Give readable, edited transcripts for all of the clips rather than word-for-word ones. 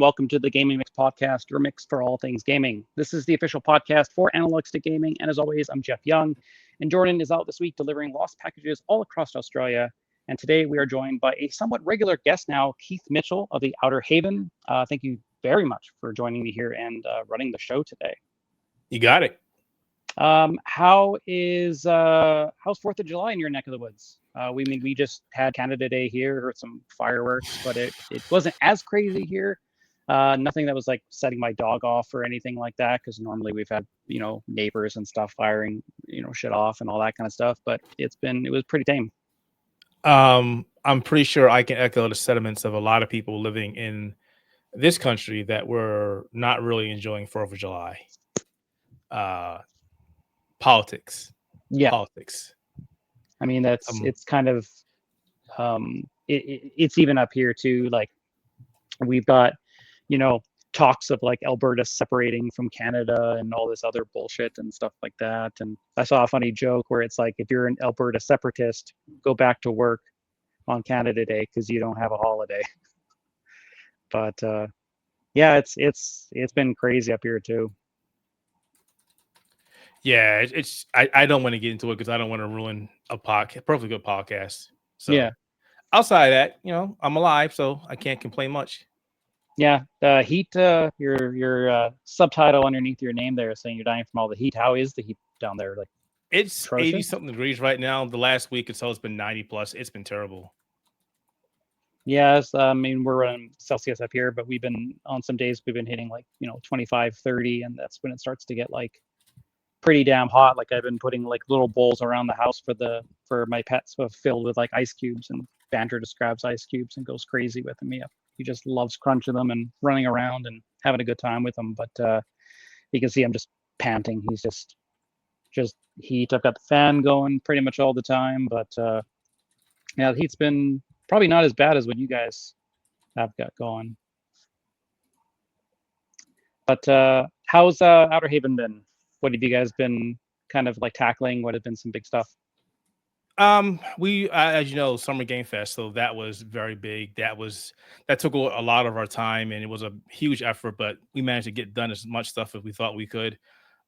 welcome to the Gaming Mix podcast, your mix for all things gaming. This is the official podcast for Analog Stick Gaming, and as always, I'm Jeff Young, and Jordan is out this week delivering lost packages all across Australia. And today we are joined by a somewhat regular guest now, Keith Mitchell of the Outerhaven. Thank you very much for joining me here and running the show today. You got it. How's 4th of July in your neck of the woods? We just had Canada Day here, heard some fireworks, but it wasn't as crazy here. Nothing that was like setting my dog off or anything like that, because normally we've had, neighbors and stuff firing, shit off and all that kind of stuff. But it was pretty tame. I'm pretty sure I can echo the sentiments of a lot of people living in this country that were not really enjoying 4th of July. Politics. Yeah. Politics. I mean, it's kind of, it's even up here too. Like we've got, talks of like Alberta separating from Canada and all this other bullshit and stuff like that. And I saw a funny joke where it's like, if you're an Alberta separatist, go back to work on Canada Day because you don't have a holiday. But yeah, it's been crazy up here too. Yeah, I don't want to get into it because I don't want to ruin a perfectly good podcast. So yeah, outside of that, I'm alive, so I can't complain much. Yeah, the heat. Your subtitle underneath your name there is saying you're dying from all the heat. How is the heat down there? Like it's 80-something degrees right now. The last week or so, it's been 90 plus. It's been terrible. Yes, I mean we're running Celsius up here, but we've been on some days we've been hitting like 25, 30, and that's when it starts to get like pretty damn hot. Like I've been putting like little bowls around the house for my pets filled with like ice cubes, and Banter just grabs ice cubes and goes crazy with them. Yeah, he just loves crunching them and running around and having a good time with them. But you can see I'm just panting. He's just heat. I've got the fan going pretty much all the time, but yeah, the heat's been probably not as bad as what you guys have got going. But how's Outerhaven been? What have you guys been kind of like tackling? What have been some big stuff? We, as you know, Summer Game Fest, so that was very big. That took a lot of our time, and it was a huge effort, but we managed to get done as much stuff as we thought we could.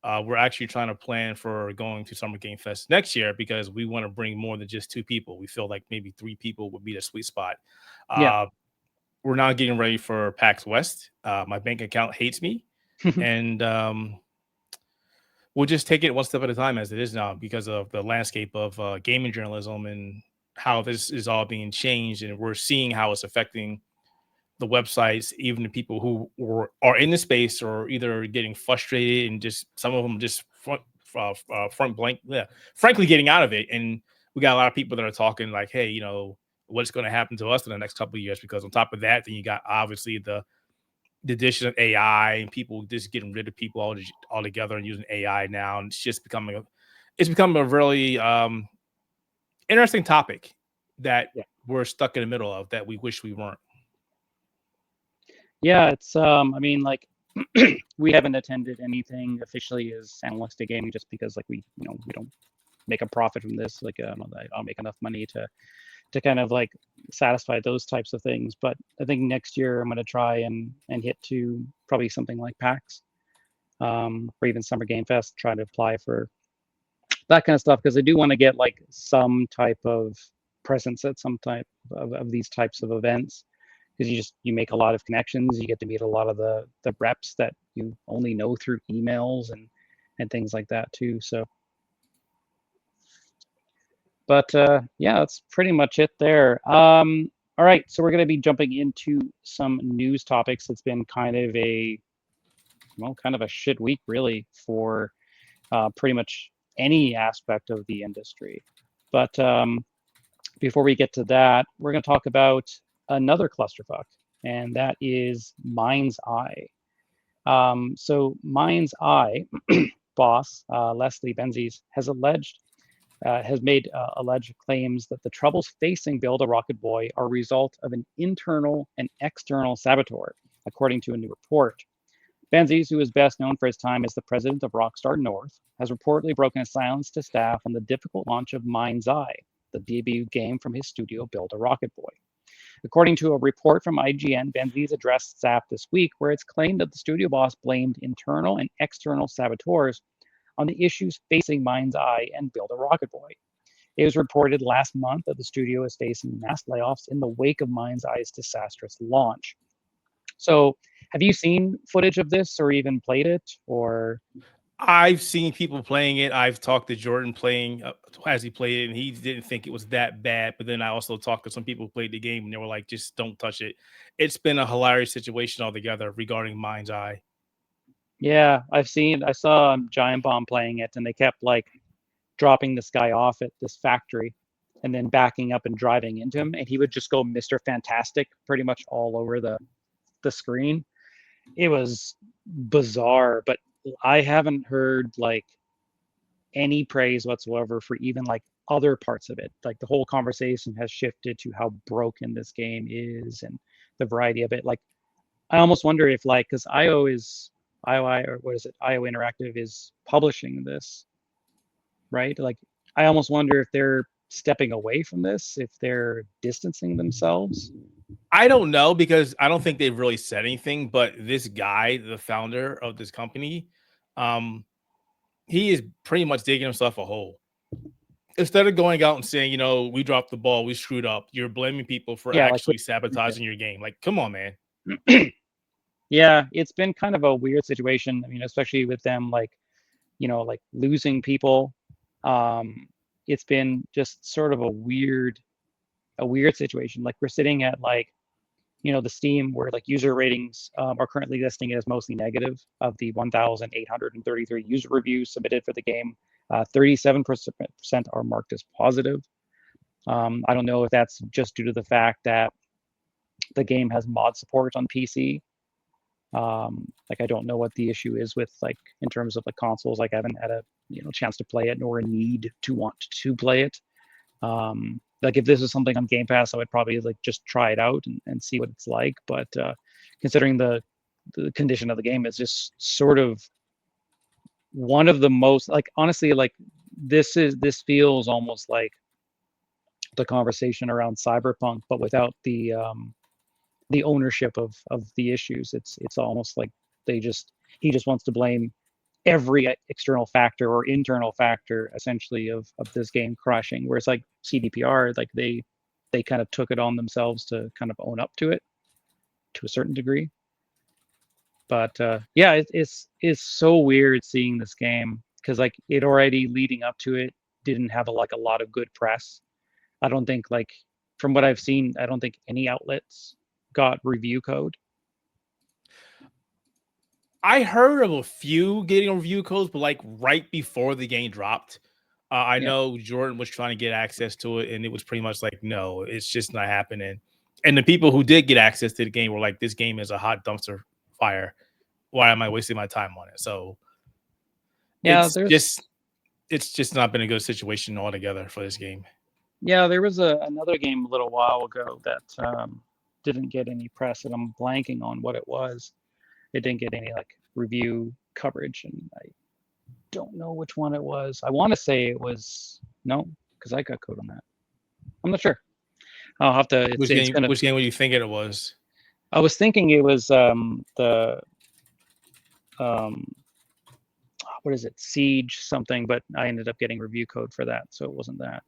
We're actually trying to plan for going to Summer Game Fest next year because we want to bring more than just 2 people. We feel like maybe 3 people would be the sweet spot. Yeah. We're now getting ready for PAX West. My bank account hates me, and we'll just take it one step at a time as it is now because of the landscape of gaming journalism and how this is all being changed. And we're seeing how it's affecting the websites, even the people who are in the space or either getting frustrated and just some of them just frankly getting out of it. And we got a lot of people that are talking like, hey, what's going to happen to us in the next couple of years? Because on top of that, then you got obviously the addition of AI and people just getting rid of people altogether and using AI now. And it's just becoming a really interesting topic that we're stuck in the middle of that we wish we weren't. Yeah, it's I mean, like we haven't attended anything officially as Analog Stick Gaming just because like we don't make a profit from this. Like I don't make enough money to kind of like satisfy those types of things. But I think next year I'm going to try and hit to probably something like PAX or even Summer Game Fest, try to apply for that kind of stuff because I do want to get like some type of presence at some type of these types of events because you make a lot of connections. You get to meet a lot of the reps that you only know through emails and things like that too. So but yeah, that's pretty much it there. All right, so we're going to be jumping into some news topics. It's been kind of a shit week, really, for pretty much any aspect of the industry. But before we get to that, we're going to talk about another clusterfuck, and that is Mind's Eye. So Mind's Eye boss, Leslie Benzies, has made alleged claims that the troubles facing Build a Rocket Boy are a result of an internal and external saboteur, according to a new report. Benzies, who is best known for his time as the president of Rockstar North, has reportedly broken his silence to staff on the difficult launch of Mind's Eye, the debut game from his studio Build a Rocket Boy. According to a report from IGN, Benzies addressed SAP this week, where it's claimed that the studio boss blamed internal and external saboteurs on the issues facing Mind's Eye and Build a Rocket Boy. It was reported last month that the studio is facing mass layoffs in the wake of Mind's Eye's disastrous launch. So, have you seen footage of this or even played it? Or I've seen people playing it. I've talked to Jordan playing as he played it, and he didn't think it was that bad. But then I also talked to some people who played the game, and they were like, "Just don't touch it." It's been a hilarious situation altogether regarding Mind's Eye. yeah, I saw Giant Bomb playing it, and they kept like dropping this guy off at this factory and then backing up and driving into him, and he would just go Mr. Fantastic pretty much all over the screen. It was bizarre, but I haven't heard like any praise whatsoever for even like other parts of it. Like the whole conversation has shifted to how broken this game is and the variety of it. Like I almost wonder if like because IO or what is it? IO Interactive is publishing this, right? Like I almost wonder if they're stepping away from this, if they're distancing themselves. I don't know, because I don't think they've really said anything. But this guy, the founder of this company, he is pretty much digging himself a hole. Instead of going out and saying, you know, we dropped the ball, we screwed up, you're blaming people for actually sabotaging your game. Like, come on, man. Yeah, it's been kind of a weird situation. I mean, especially with them like, you know, like losing people. It's been just sort of a weird situation. Like we're sitting at like, you know, the Steam where like user ratings are currently listing it as mostly negative. Of the 1,833 user reviews submitted for the game, 37% are marked as positive. I don't know if that's just due to the fact that the game has mod support on PC. Like I don't know what the issue is with like in terms of like consoles. Like I haven't had a chance to play it nor a need to want to play it. Like if this was something on Game Pass, I would probably like just try it out and see what it's like. But considering the condition of the game, it's just sort of one of the most like honestly like this feels almost like the conversation around Cyberpunk, but without the ownership of the issues. It's almost like he just wants to blame every external factor or internal factor essentially of this game crashing, whereas like CDPR, like they kind of took it on themselves to kind of own up to it to a certain degree. But yeah, it's so weird seeing this game because like it already leading up to it didn't have a lot of good press. I don't think like from what I've seen, I don't think any outlets got review code. I heard of a few getting review codes, but like right before the game dropped, I know Jordan was trying to get access to it, and it was pretty much like, no, it's just not happening. And the people who did get access to the game were like, this game is a hot dumpster fire. Why am I wasting my time on it? So Yeah, it's just not been a good situation altogether for this game. Yeah, there was another game a little while ago that didn't get any press, and I'm blanking on what it was. It didn't get any like review coverage, and I don't know which one it was. I want to say it was no, because I got code on that. I'm not sure. I'll have to. Which game were you thinking it was? I was thinking it was the what is it, Siege something, but I ended up getting review code for that, so it wasn't that.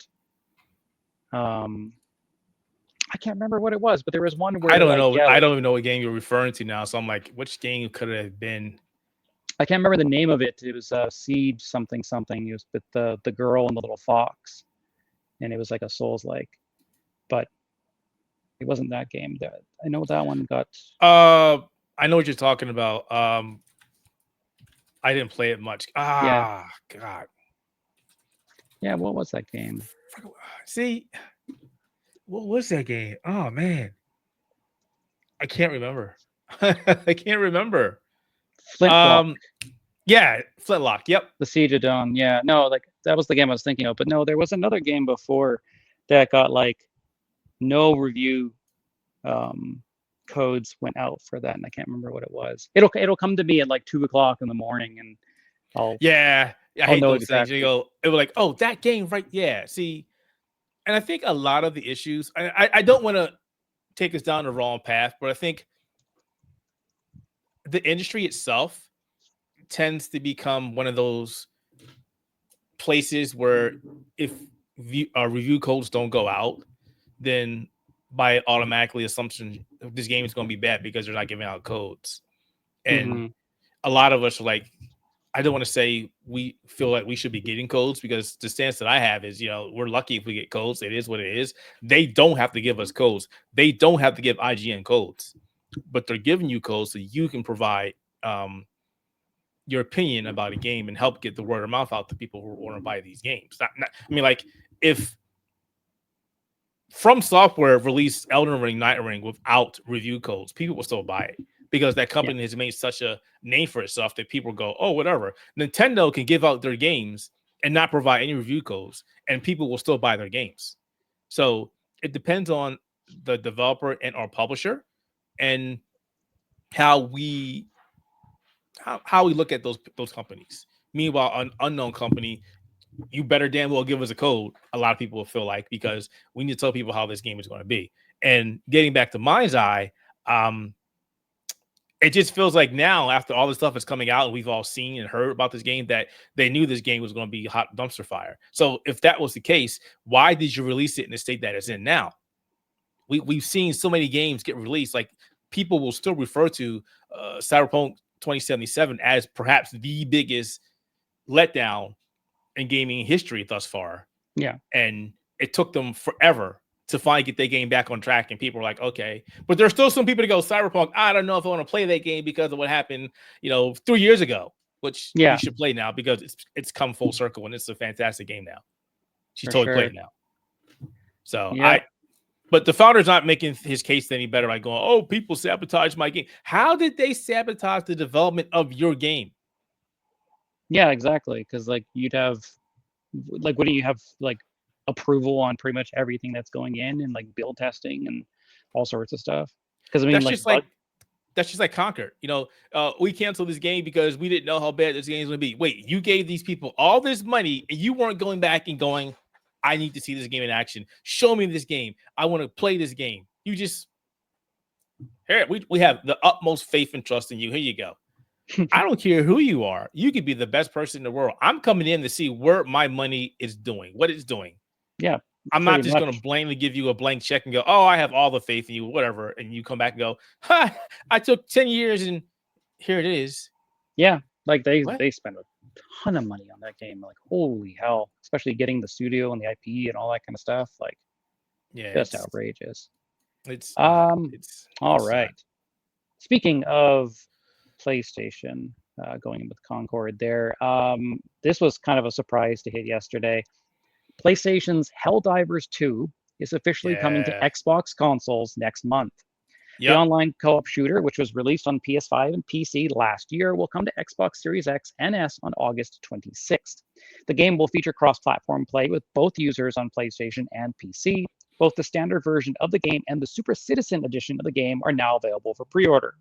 I can't remember what it was, but there was one where I don't know. I don't even know what game you're referring to now. So I'm like, which game could it have been? I can't remember the name of it. It was Siege something. It was with the girl and the little fox, and it was like a Souls-like, but it wasn't that game. I know that one got. I know what you're talking about. I didn't play it much. God. Yeah, what was that game? See, what was that game? Oh man, I can't remember. I can't remember. Flintlock. Yeah, Flintlock. Yep. The Siege of Dawn. Yeah, no, like that was the game I was thinking of. But no, there was another game before that got like no review codes went out for that, and I can't remember what it was. It'll come to me at like 2:00 in the morning, and I hate know those exactly. things. You go, it was like, oh, that game, right? Yeah. See, and I think a lot of the issues, I don't want to take us down the wrong path, but I think the industry itself tends to become one of those places where if review codes don't go out, then by automatically assumption this game is going to be bad because they're not giving out codes. And a lot of us are like, I don't want to say we feel like we should be getting codes, because the stance that I have is, we're lucky if we get codes. It is what it is. They don't have to give us codes. They don't have to give IGN codes, but they're giving you codes so you can provide your opinion about a game and help get the word of mouth out to people who want to buy these games. Like if From Software released Elden Ring, Night Ring without review codes, people will still buy it because that company has made such a name for itself that people go, oh, whatever. Nintendo can give out their games and not provide any review codes, and people will still buy their games. So it depends on the developer and our publisher and how we look at those companies. Meanwhile, an unknown company, you better damn well give us a code. A lot of people will feel like, because we need to tell people how this game is going to be. And getting back to Mind's Eye, it just feels like now, after all this stuff is coming out and we've all seen and heard about this game, that they knew this game was going to be hot dumpster fire. So if that was the case, why did you release it in the state that it's in now? We've seen so many games get released. Like, people will still refer to Cyberpunk 2077 as perhaps the biggest letdown in gaming history thus far. Yeah. And it took them forever to finally get their game back on track. And people were like, okay, but there's still some people that go, Cyberpunk, I don't know if I want to play that game because of what happened, 3 years ago, which you should play now because it's come full circle and it's a fantastic game now. She's totally playing now. So but the founder's not making his case any better by going, oh, people sabotage my game. How did they sabotage the development of your game? Yeah, exactly. Because you'd have, wouldn't you have approval on pretty much everything that's going in and build testing and all sorts of stuff? Because that's just like Conquer. We canceled this game because we didn't know how bad this game is going to be. Wait, you gave these people all this money and you weren't going back and going, I need to see this game in action. Show me this game. I want to play this game. You just, here, we have the utmost faith and trust in you. Here you go. I don't care who you are. You could be the best person in the world. I'm coming in to see where my money is doing, what it's doing. Yeah. I'm not just going to blindly give you a blank check and go, oh, I have all the faith in you, whatever. And you come back and go, ha, I took 10 years and here it is. Yeah. They spend a ton of money on that game. Holy hell, especially getting the studio and the IP and all that kind of stuff. Just outrageous. It's all right. Speaking of PlayStation, going in with Concord there, this was kind of a surprise to hit yesterday. PlayStation's Helldivers 2 is officially coming to Xbox consoles next month. The online co-op shooter, which was released on PS5 and PC last year, will come to Xbox Series X and S on August 26th. The game will feature cross-platform play with both users on PlayStation and PC. Both the standard version of the game and the Super Citizen edition of the game are now available for pre-order.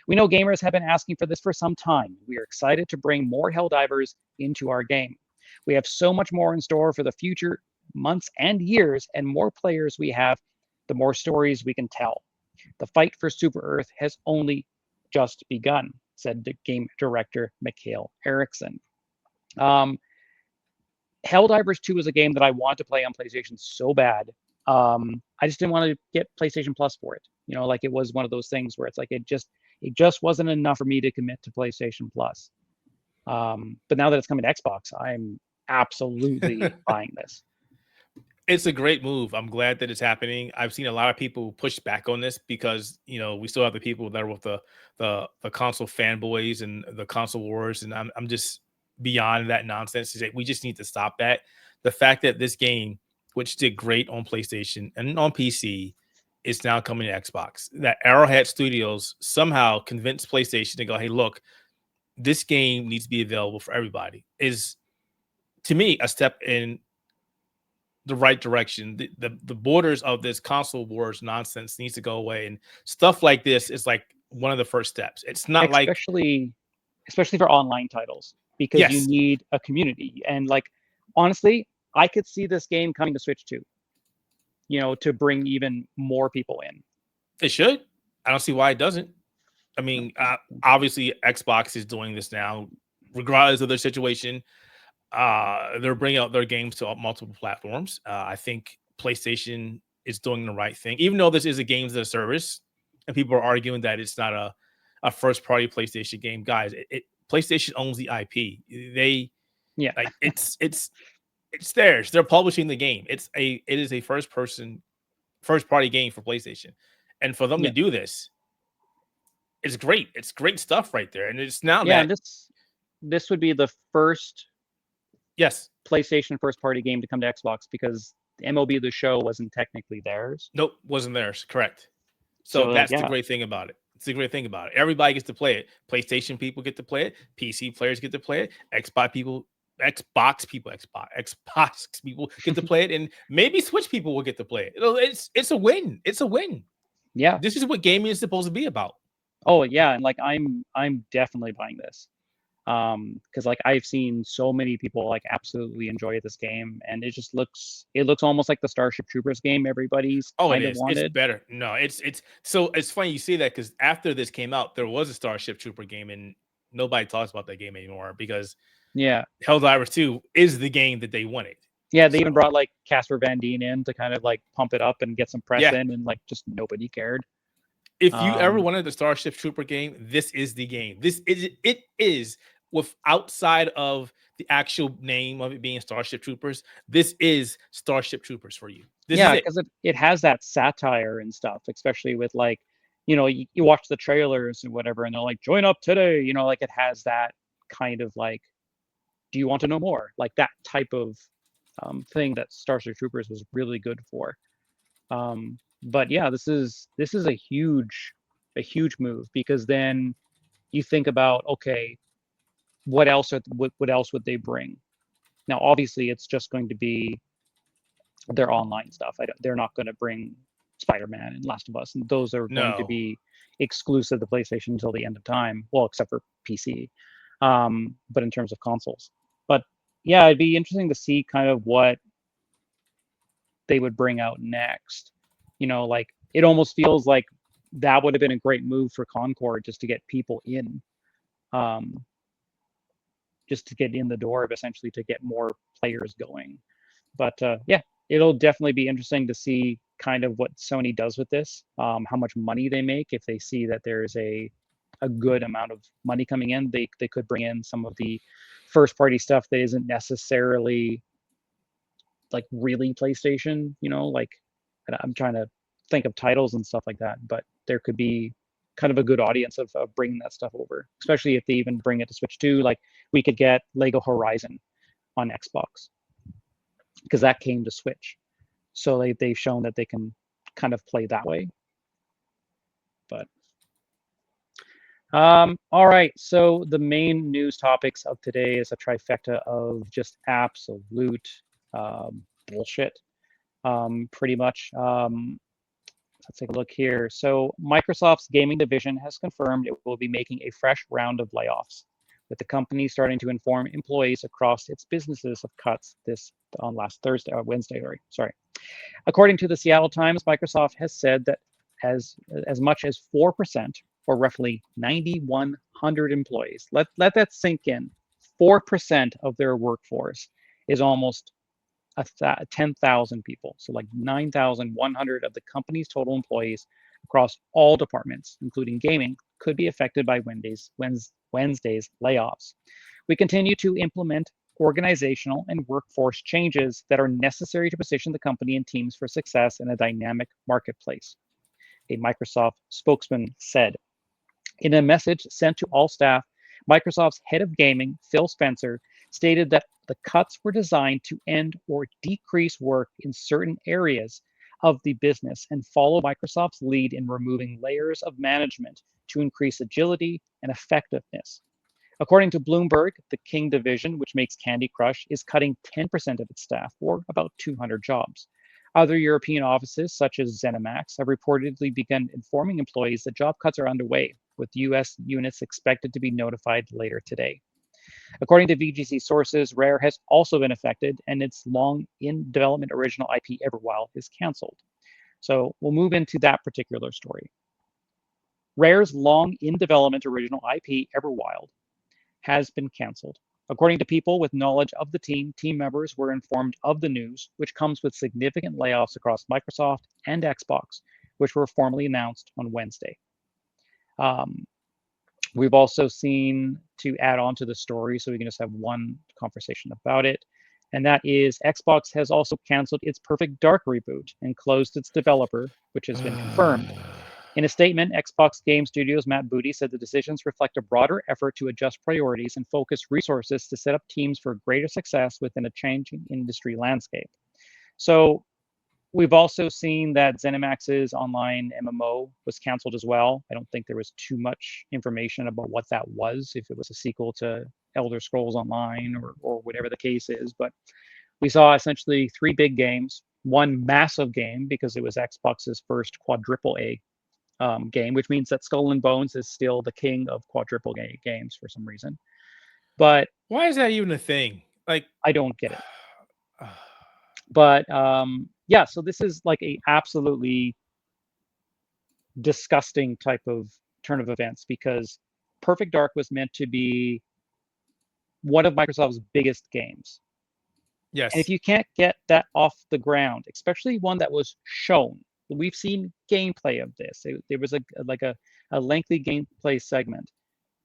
We know gamers have been asking for this for some time. We are excited to bring more Helldivers into our game. We have so much more in store for the future months and years, and more players we have, the more stories we can tell. The fight for Super Earth has only just begun, said the game director, Mikhail Eriksson. Helldivers 2 is a game that I want to play on PlayStation so bad. I just didn't want to get PlayStation Plus for it. It was one of those things where it's it just wasn't enough for me to commit to PlayStation Plus. But now that it's coming to Xbox, I'm absolutely buying this. It's a great move. I'm glad that it's happening. I've seen a lot of people push back on this because, we still have the people that are with the console fanboys and the console wars. And I'm just beyond that nonsense. We just need to stop that. The fact that this game, which did great on PlayStation and on PC, is now coming to Xbox. That Arrowhead Studios somehow convinced PlayStation to go, hey, look, this game needs to be available for everybody, is, to me, a step in the right direction. The borders of this console wars nonsense needs to go away, and stuff like this is one of the first steps. It's not especially for online titles, because you need a community. And honestly, I could see this game coming to Switch too, to bring even more people in. It should. I don't see why it doesn't. I mean, obviously Xbox is doing this now, regardless of their situation. They're bringing out their games to multiple platforms. I think PlayStation is doing the right thing, even though this is a games as a service, and people are arguing that it's not a first party PlayStation game. Guys, PlayStation owns the IP. They Yeah. like it's theirs. They're publishing the game. It is a first party game for PlayStation, and for them to Yeah. do this, it's great. It's great stuff right there. And it's now Yeah, that and this would be the first yes, PlayStation first party game to come to Xbox because MLB The Show wasn't technically theirs. nope, wasn't theirs. Correct. So So that's the yeah, great thing about it. It's the great thing about it. Everybody gets to play it. PlayStation people get to play it. PC players get to play it. Xbox people get to play it, and maybe Switch people will get to play it. It's a win. It's a win. yeah. This is what gaming is supposed to be about. Oh yeah, and like I'm definitely buying this. Because like I've seen so many people like absolutely enjoy this game, and it looks almost like the Starship Troopers game everybody's Oh, it kind of is. It's wanted. better. No, it's so it's funny you say that because after this came out, there was a Starship Trooper game, and nobody talks about that game anymore because Yeah. Helldivers 2 is the game that they wanted. Yeah, they even So, brought like Casper Van Dien in to kind of like pump it up and get some press yeah, in, and like just nobody cared. if you ever Um, wanted the Starship Trooper game, this is the game. It is with outside of the actual name of it being Starship Troopers. This is Starship Troopers for you. This is yeah, it. because it has that satire and stuff, especially with like, you watch the trailers and whatever, and they're like, join up today, like it has that kind of like, do you want to know more? Like that type of thing that Starship Troopers was really good for. But yeah, this is a huge move because then you think about, okay, what else would they bring? Now, obviously, it's just going to be their online stuff. They're not going to bring Spider-Man and Last of Us, and those are going to No, be exclusive to PlayStation until the end of time. Well, except for PC, but in terms of consoles. But yeah, it'd be interesting to see kind of what they would bring out next. Like it almost feels like that would have been a great move for Concord just to get people in, um, just to get in the door, essentially to get more players going. But yeah, it'll definitely be interesting to see kind of what Sony does with this, how much money they make. If they see that there's a good amount of money coming in, they could bring in some of the first party stuff that isn't necessarily like really PlayStation, like I'm trying to think of titles and stuff like that, but there could be kind of a good audience of bringing that stuff over, especially if they even bring it to Switch 2. Like we could get Lego Horizon on Xbox because that came to Switch. So they've shown that they can kind of play that way. But all right, so the main news topics of today is a trifecta of just absolute bullshit, pretty much. Let's take a look here. So Microsoft's gaming division has confirmed it will be making a fresh round of layoffs, with the company starting to inform employees across its businesses of cuts this on Wednesday. Sorry. According to the Seattle Times, Microsoft has said that as much as 4%, or roughly 9,100 employees, let that sink in. 4% of their workforce is almost 10,000 people. So like 9,100 of the company's total employees across all departments, including gaming, could be affected by Wednesday's layoffs. We continue to implement organizational and workforce changes that are necessary to position the company and teams for success in a dynamic marketplace, a Microsoft spokesman said. In a message sent to all staff, Microsoft's head of gaming, Phil Spencer, stated that the cuts were designed to end or decrease work in certain areas of the business and follow Microsoft's lead in removing layers of management to increase agility and effectiveness. According to Bloomberg, the King division, which makes Candy Crush, is cutting 10% of its staff, or about 200 jobs. Other European offices, such as ZeniMax, have reportedly begun informing employees that job cuts are underway, with US units expected to be notified later today. According to VGC sources, Rare has also been affected, and its long in development original IP Everwild is canceled. So we'll move into that particular story. Rare's long in development original IP, Everwild, has been canceled. According to people with knowledge of the team members were informed of the news, which comes with significant layoffs across Microsoft and Xbox, which were formally announced on Wednesday. We've also seen, to add on to the story, so we can just have one conversation about it, and that is Xbox has also canceled its Perfect Dark reboot and closed its developer, which has been confirmed. In a statement, Xbox Game Studios' Matt Booty said the decisions reflect a broader effort to adjust priorities and focus resources to set up teams for greater success within a changing industry landscape. So we've also seen that ZeniMax's online MMO was canceled as well. I don't think there was too much information about what that was, if it was a sequel to Elder Scrolls Online or whatever the case is. But we saw essentially 3 big games, one massive game because it was Xbox's first quadruple A game, which means that Skull and Bones is still the king of quadruple A games for some reason. But why is that even a thing? Like, I don't get it. But yeah, so this is like a absolutely disgusting type of turn of events because Perfect Dark was meant to be one of Microsoft's biggest games. yes. And if you can't get that off the ground, especially one that was shown, we've seen gameplay of this. There was a lengthy gameplay segment,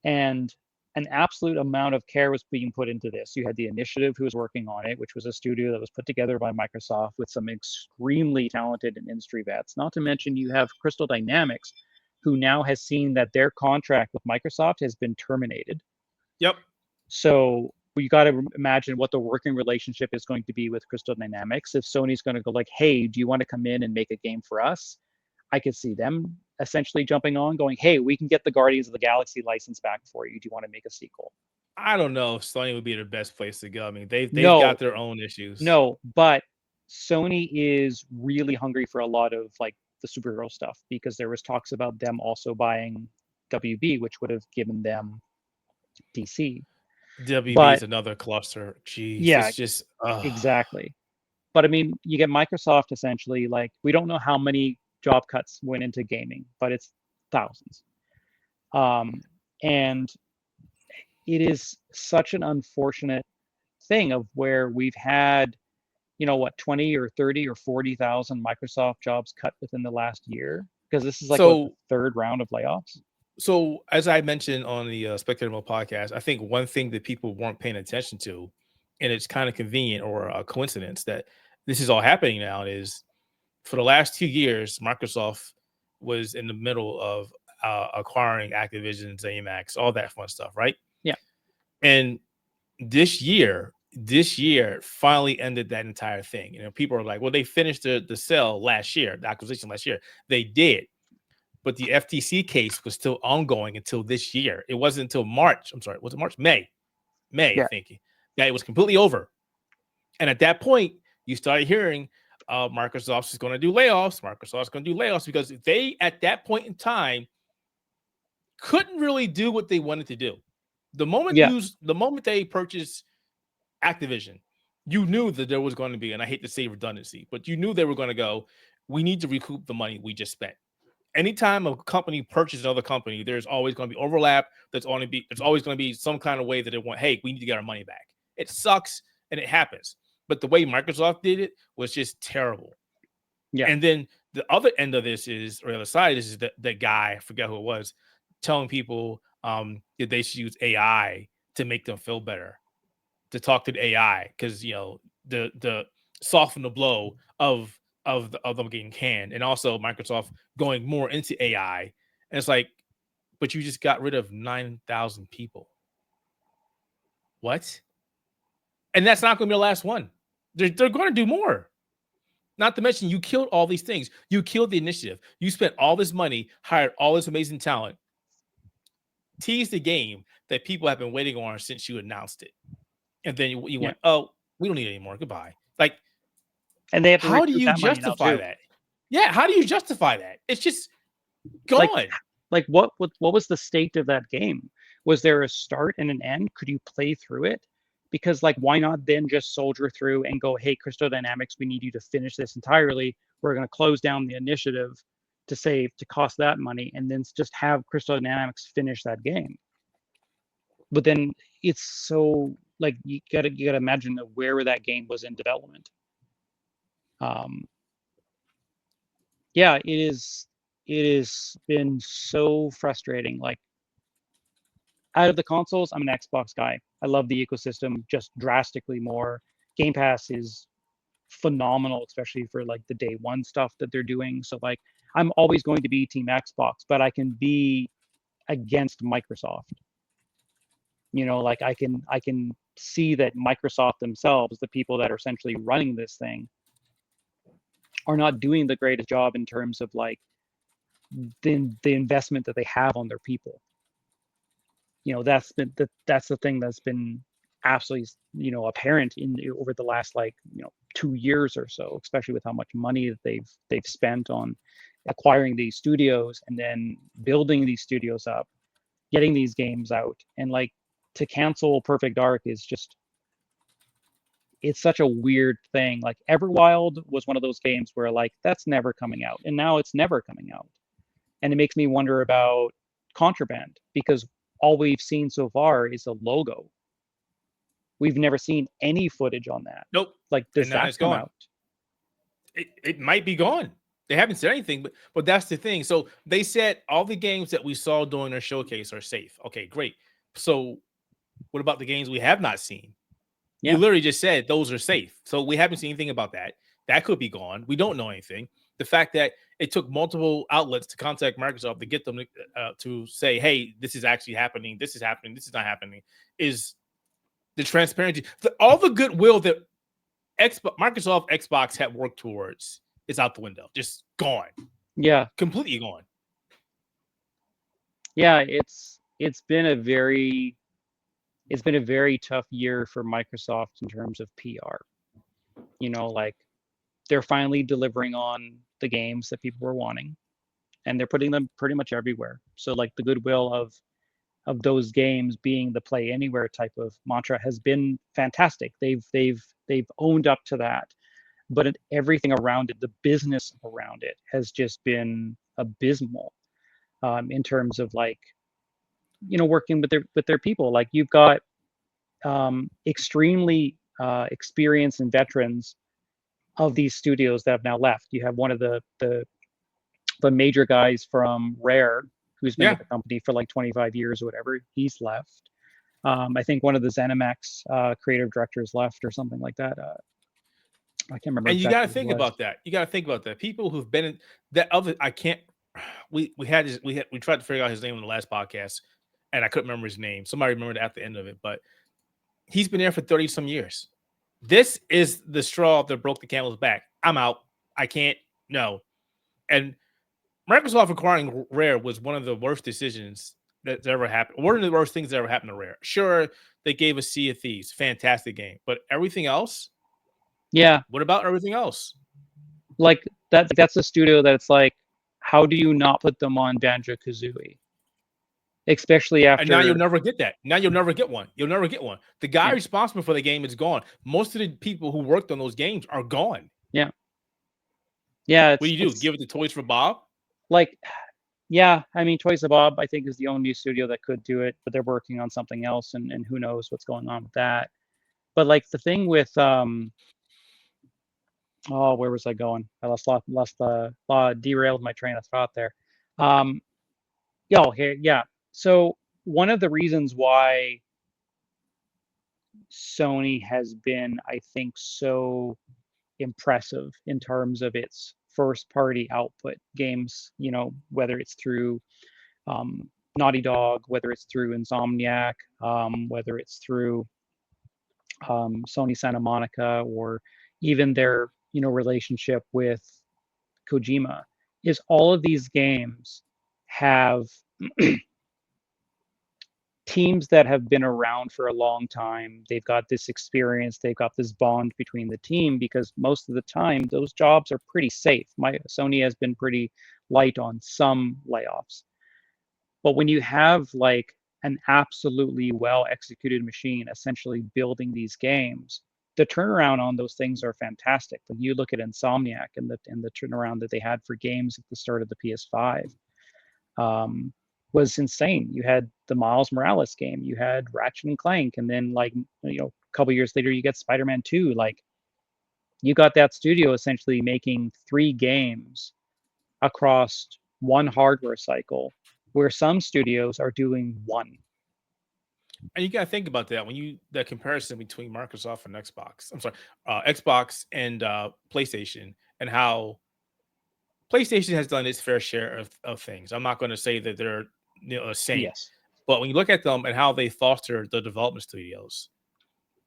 and an absolute amount of care was being put into this. You had the Initiative who was working on it, which was a studio that was put together by Microsoft with some extremely talented and industry vets. Not to mention you have Crystal Dynamics, who now has seen that their contract with Microsoft has been terminated. Yep. So you got to imagine what the working relationship is going to be with Crystal Dynamics. If Sony's going to go like, hey, do you want to come in and make a game for us? I could see them essentially jumping on, going, hey, we can get the Guardians of the Galaxy license back for you. Do you want to make a sequel? I don't know if Sony would be the best place to go. I mean, they've got their own issues. No, but Sony is really hungry for a lot of like the superhero stuff because there was talks about them also buying WB, which would have given them DC. WB is But another cluster. Jeez, yeah, it's just exactly. But I mean, you get Microsoft essentially like, we don't know how many job cuts went into gaming, but it's thousands. And it is such an unfortunate thing of where we've had, 20 or 30 or 40,000 Microsoft jobs cut within the last year, because this is like the third round of layoffs. So as I mentioned on the Spectator Mode podcast, I think one thing that people weren't paying attention to, and it's kind of convenient or a coincidence that this is all happening now, is for the last 2 years, Microsoft was in the middle of acquiring Activision, ZeniMax, all that fun stuff, right? Yeah. And this year finally ended that entire thing. People are like, well, they finished the sale last year, the acquisition last year. They did. But the FTC case was still ongoing until this year. It wasn't until March. I'm sorry, was it March? May, yeah. I think, that it was completely over. And at that point, you started hearing Microsoft is going to do layoffs. Microsoft's going to do layoffs because they, at that point in time, couldn't really do what they wanted to do. The moment they purchased Activision, you knew that there was going to be, and I hate to say redundancy, but you knew they were going to go, we need to recoup the money we just spent. Anytime a company purchases another company, there's always going to be overlap. There's always going to be some kind of way that they want, hey, we need to get our money back. It sucks and it happens. But the way Microsoft did it was just terrible. Yeah. And then the other end of this is, or the other side is that guy, I forget who it was, telling people that they should use AI to make them feel better, to talk to the AI, because the soften the blow of them getting canned, and also Microsoft going more into AI. And it's like, but you just got rid of 9,000 people. What? And that's not going to be the last one. They're going to do more. Not to mention, you killed all these things. You killed the initiative. You spent all this money, hired all this amazing talent, teased the game that people have been waiting on since you announced it. And then you went, oh, we don't need it anymore. Goodbye. Like, and they have to how do you justify that? Yeah, how do you justify that? It's just gone. Like what was the state of that game? Was there a start and an end? Could you play through it? Because like, why not then just soldier through and go, hey, Crystal Dynamics, we need you to finish this entirely. we're going to close down the initiative to cost that money, and then just have Crystal Dynamics finish that game. But then it's so like you gotta imagine where that game was in development. Yeah, it has been so frustrating. Like, out of the consoles, I'm an Xbox guy. I love the ecosystem just drastically more. Game Pass is phenomenal, especially for like the day one stuff that they're doing. So like I'm always going to be team Xbox, but I can be against Microsoft. Like I can see that Microsoft themselves, the people that are essentially running this thing, are not doing the greatest job in terms of like the investment that they have on their people. That's the thing that's been absolutely apparent over the last 2 years or so, especially with how much money that they've spent on acquiring these studios and then building these studios up, getting these games out, and like to cancel Perfect Dark is just, it's such a weird thing. Like Everwild was one of those games where like that's never coming out, and now it's never coming out, and it makes me wonder about Contraband, because all we've seen so far is a logo. We've never seen any footage on that. Nope. Like, does and now that it's come gone. out? It might be gone. They haven't said anything, but that's the thing. So they said all the games that we saw during their showcase are safe. Okay, great. So what about the games we have not seen? Yeah. You literally just said those are safe. So we haven't seen anything about that. That could be gone. We don't know anything. The fact that it took multiple outlets to contact Microsoft to get them to say, hey, this is actually happening. This is happening. This is not happening. Is the transparency. All the goodwill that Microsoft Xbox had worked towards is out the window. Just gone. Yeah. Completely gone. Yeah, it's been a very tough year for Microsoft in terms of PR. Like they're finally delivering on the games that people were wanting, and they're putting them pretty much everywhere. So like the goodwill of those games being the play anywhere type of mantra has been fantastic. They've owned up to that, but everything around it, the business around it, has just been abysmal, in terms of like working with their people. Like you've got extremely experienced and veterans of these studios that have now left. You have one of the major guys from Rare, who's been with the company for like 25 years or whatever. He's left. I think one of the ZeniMax creative directors left or something like that. I can't remember. And you got to think about that. You got to think about that. People who've been in that other, I can't. We tried to figure out his name in the last podcast, and I couldn't remember his name. Somebody remembered at the end of it, but he's been there for 30 some years. This is the straw that broke the camel's back. I'm out. I can't. No. And Microsoft acquiring Rare was one of the worst decisions that's ever happened. One of the worst things that ever happened to Rare. Sure, they gave us Sea of Thieves, fantastic game, but everything else. Yeah. What about everything else? Like that's a studio that's like, how do you not put them on Banjo-Kazooie? Especially after. And now you'll never get that. Now you'll never get one. You'll never get one. The guy responsible for the game is gone. Most of the people who worked on those games are gone. Yeah. Yeah. What do you do? Give it to Toys for Bob? Like, yeah. I mean, Toys for Bob, I think, is the only studio that could do it, but they're working on something else, and who knows what's going on with that. But like the thing with oh, where was I going? I derailed my train of thought there. Yeah. So one of the reasons why Sony has been, I think, so impressive in terms of its first party output games, whether it's through Naughty Dog, whether it's through Insomniac, whether it's through Sony Santa Monica, or even their relationship with Kojima, is all of these games have teams that have been around for a long time. They've got this experience, they've got this bond between the team, because most of the time those jobs are pretty safe. Sony has been pretty light on some layoffs. But when you have like an absolutely well executed machine essentially building these games, the turnaround on those things are fantastic. When you look at Insomniac and the turnaround that they had for games at the start of the PS5, was insane. You had the Miles Morales game, you had Ratchet and Clank, and then like a couple years later you get Spider-Man 2. Like you got that studio essentially making 3 games across one hardware cycle, where some studios are doing one. And you got to think about that when the comparison between Microsoft and Xbox. I'm sorry, Xbox and PlayStation, and how PlayStation has done its fair share of things. I'm not going to say that they're a saint, Yes. but when you look at them and how they foster the development studios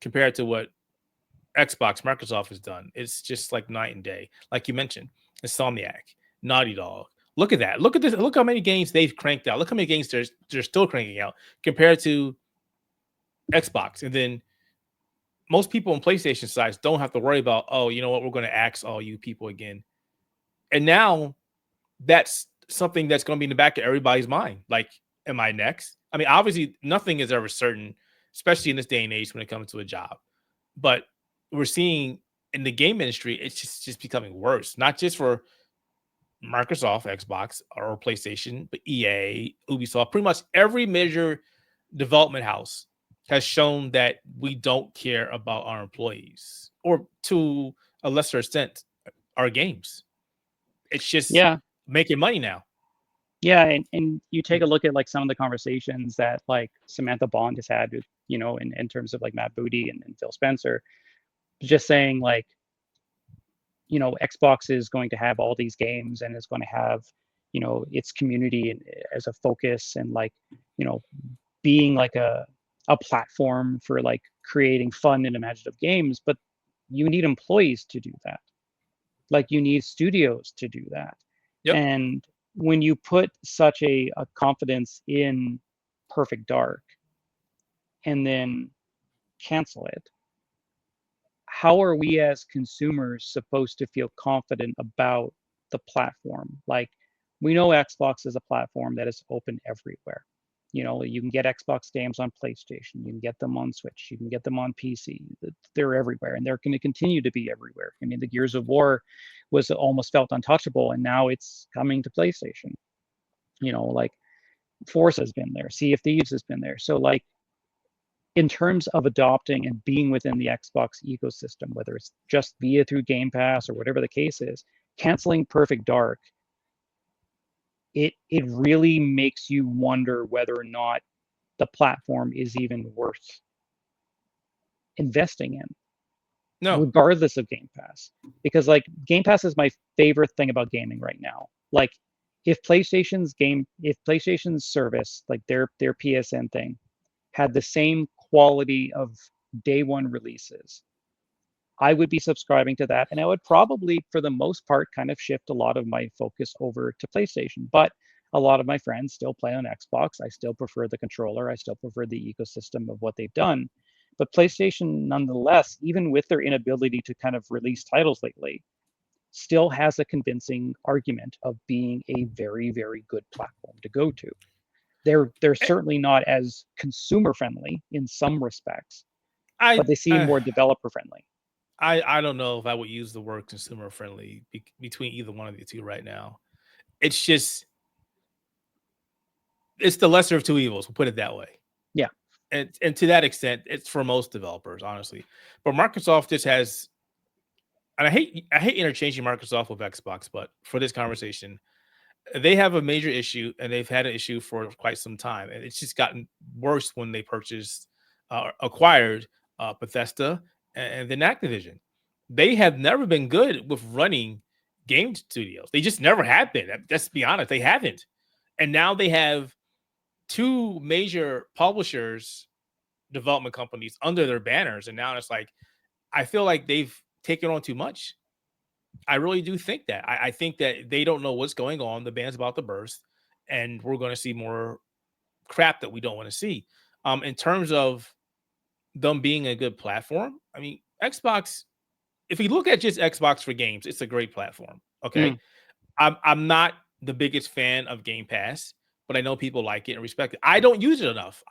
compared to what Microsoft has done, it's just like night and day. Like you mentioned, Insomniac, Naughty Dog. Look at that. Look at this. Look how many games they've cranked out. Look how many games they're still cranking out compared to Xbox. And then most people on PlayStation sides don't have to worry about, oh, you know what, we're going to axe all you people again. And now that's something that's going to be in the back of everybody's mind. Like, am I next? I mean, obviously, nothing is ever certain, especially in this day and age when it comes to a job. But we're seeing in the game industry, it's just becoming worse, not just for Microsoft, Xbox, or PlayStation, but EA, Ubisoft, pretty much every major development house has shown that we don't care about our employees, or to a lesser extent, our games. It's just making money now. Yeah, and you take a look at like some of the conversations that like Samantha Bond has had with, in terms of like Matt Booty and Phil Spencer, just saying like, Xbox is going to have all these games and is going to have, its community as a focus, and like, being like a platform for like creating fun and imaginative games, but you need employees to do that. Like you need studios to do that. Yep. And when you put such a confidence in Perfect Dark and then cancel it, how are we as consumers supposed to feel confident about the platform? Like, we know Xbox is a platform that is open everywhere. You can get Xbox games on PlayStation, you can get them on Switch, you can get them on PC. They're everywhere, and they're going to continue to be everywhere. I mean, the Gears of War was almost felt untouchable, and now it's coming to PlayStation. Like Forza has been there, Sea of Thieves has been there. So like, in terms of adopting and being within the Xbox ecosystem, whether it's just via through Game Pass or whatever the case is, canceling Perfect Dark, it really makes you wonder whether or not the platform is even worth investing in. No. Regardless of Game Pass. Because like Game Pass is my favorite thing about gaming right now. Like if PlayStation's service, like their PSN thing, had the same quality of day one releases, I would be subscribing to that, and I would probably, for the most part, kind of shift a lot of my focus over to PlayStation. But a lot of my friends still play on Xbox. I still prefer the controller. I still prefer the ecosystem of what they've done. But PlayStation, nonetheless, even with their inability to kind of release titles lately, still has a convincing argument of being a very, very good platform to go to. They're certainly not as consumer friendly in some respects, but they seem more developer friendly. I don't know if I would use the word consumer friendly between either one of the two right now. It's just, it's the lesser of two evils. We'll put it that way. Yeah. And to that extent, it's for most developers, honestly. But Microsoft just has, and I hate interchanging Microsoft with Xbox, but for this conversation, they have a major issue, and they've had an issue for quite some time, and it's just gotten worse when they acquired Bethesda and then Activision. They have never been good with running game studios. They just never have been. Let's be honest, they haven't. And now they have 2 major publishers, development companies under their banners, and now it's like, I feel like they've taken on too much. I really do think that. I think that they don't know what's going on. The band's about to burst, and we're going to see more crap that we don't want to see. In terms of them being a good platform, I mean, Xbox, if you look at just Xbox for games, it's a great platform. Okay. I'm not the biggest fan of Game Pass, but I know people like it and respect it. I don't use it enough.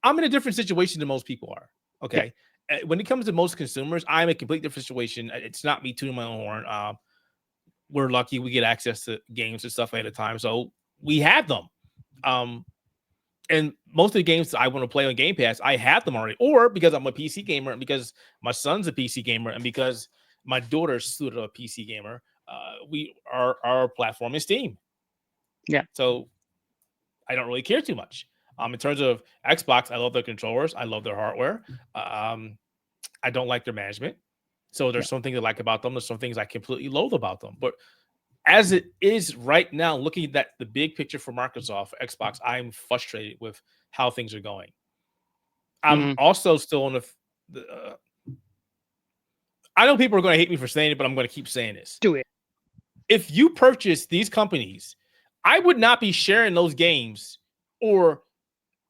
I'm in a different situation than most people are. Okay. When it comes to most consumers, I'm a complete different situation. It's not me tooting my own horn. We're lucky we get access to games and stuff at a time, so we have them. And most of the games I want to play on Game Pass, I have them already, or because I'm a PC gamer, and because my son's a PC gamer, and because my daughter's sort of a PC gamer, our platform is Steam. Yeah. So I don't really care too much. In terms of Xbox, I love their controllers, I love their hardware. I don't like their management. So there's some things I like about them. There's some things I completely loathe about them. But as it is right now, looking at the big picture for Microsoft, Xbox, I'm frustrated with how things are going. I'm also still on the I know people are going to hate me for saying it, but I'm going to keep saying this. Do it. If you purchase these companies, I would not be sharing those games or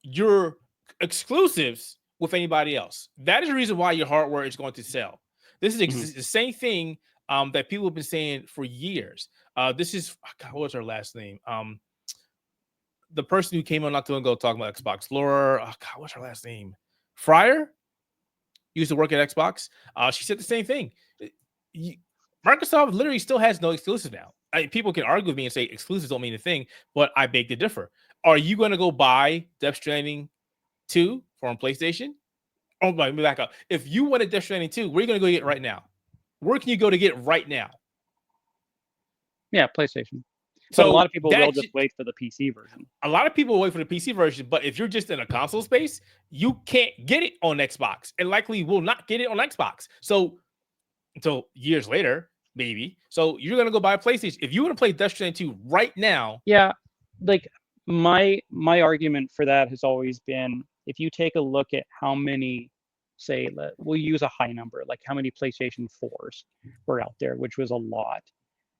your exclusives with anybody else. That is the reason why your hardware is going to sell. This is the same thing that people have been saying for years. This is, God, what was her last name? The person who came on not too long ago talking about Xbox, Laura. God, what's her last name? Fryer used to work at Xbox. She said the same thing. Microsoft literally still has no exclusive now. People can argue with me and say exclusives don't mean a thing, but I beg to differ. Are you going to go buy Death Stranding 2 on PlayStation? Oh, let me back up. If you wanted Death Stranding 2, where are you going to go get it right now? Where can you go to get it right now? Yeah, PlayStation. So but a lot of people will just wait for the PC version. A lot of people will wait for the PC version, but if you're just in a console space, you can't get it on Xbox and likely will not get it on Xbox. So until years later, maybe. So you're going to go buy a PlayStation. If you want to play Death Stranding 2 right now. Yeah, like my argument for that has always been, if you take a look at how many, say, we'll use a high number, like how many PlayStation 4s were out there, which was a lot.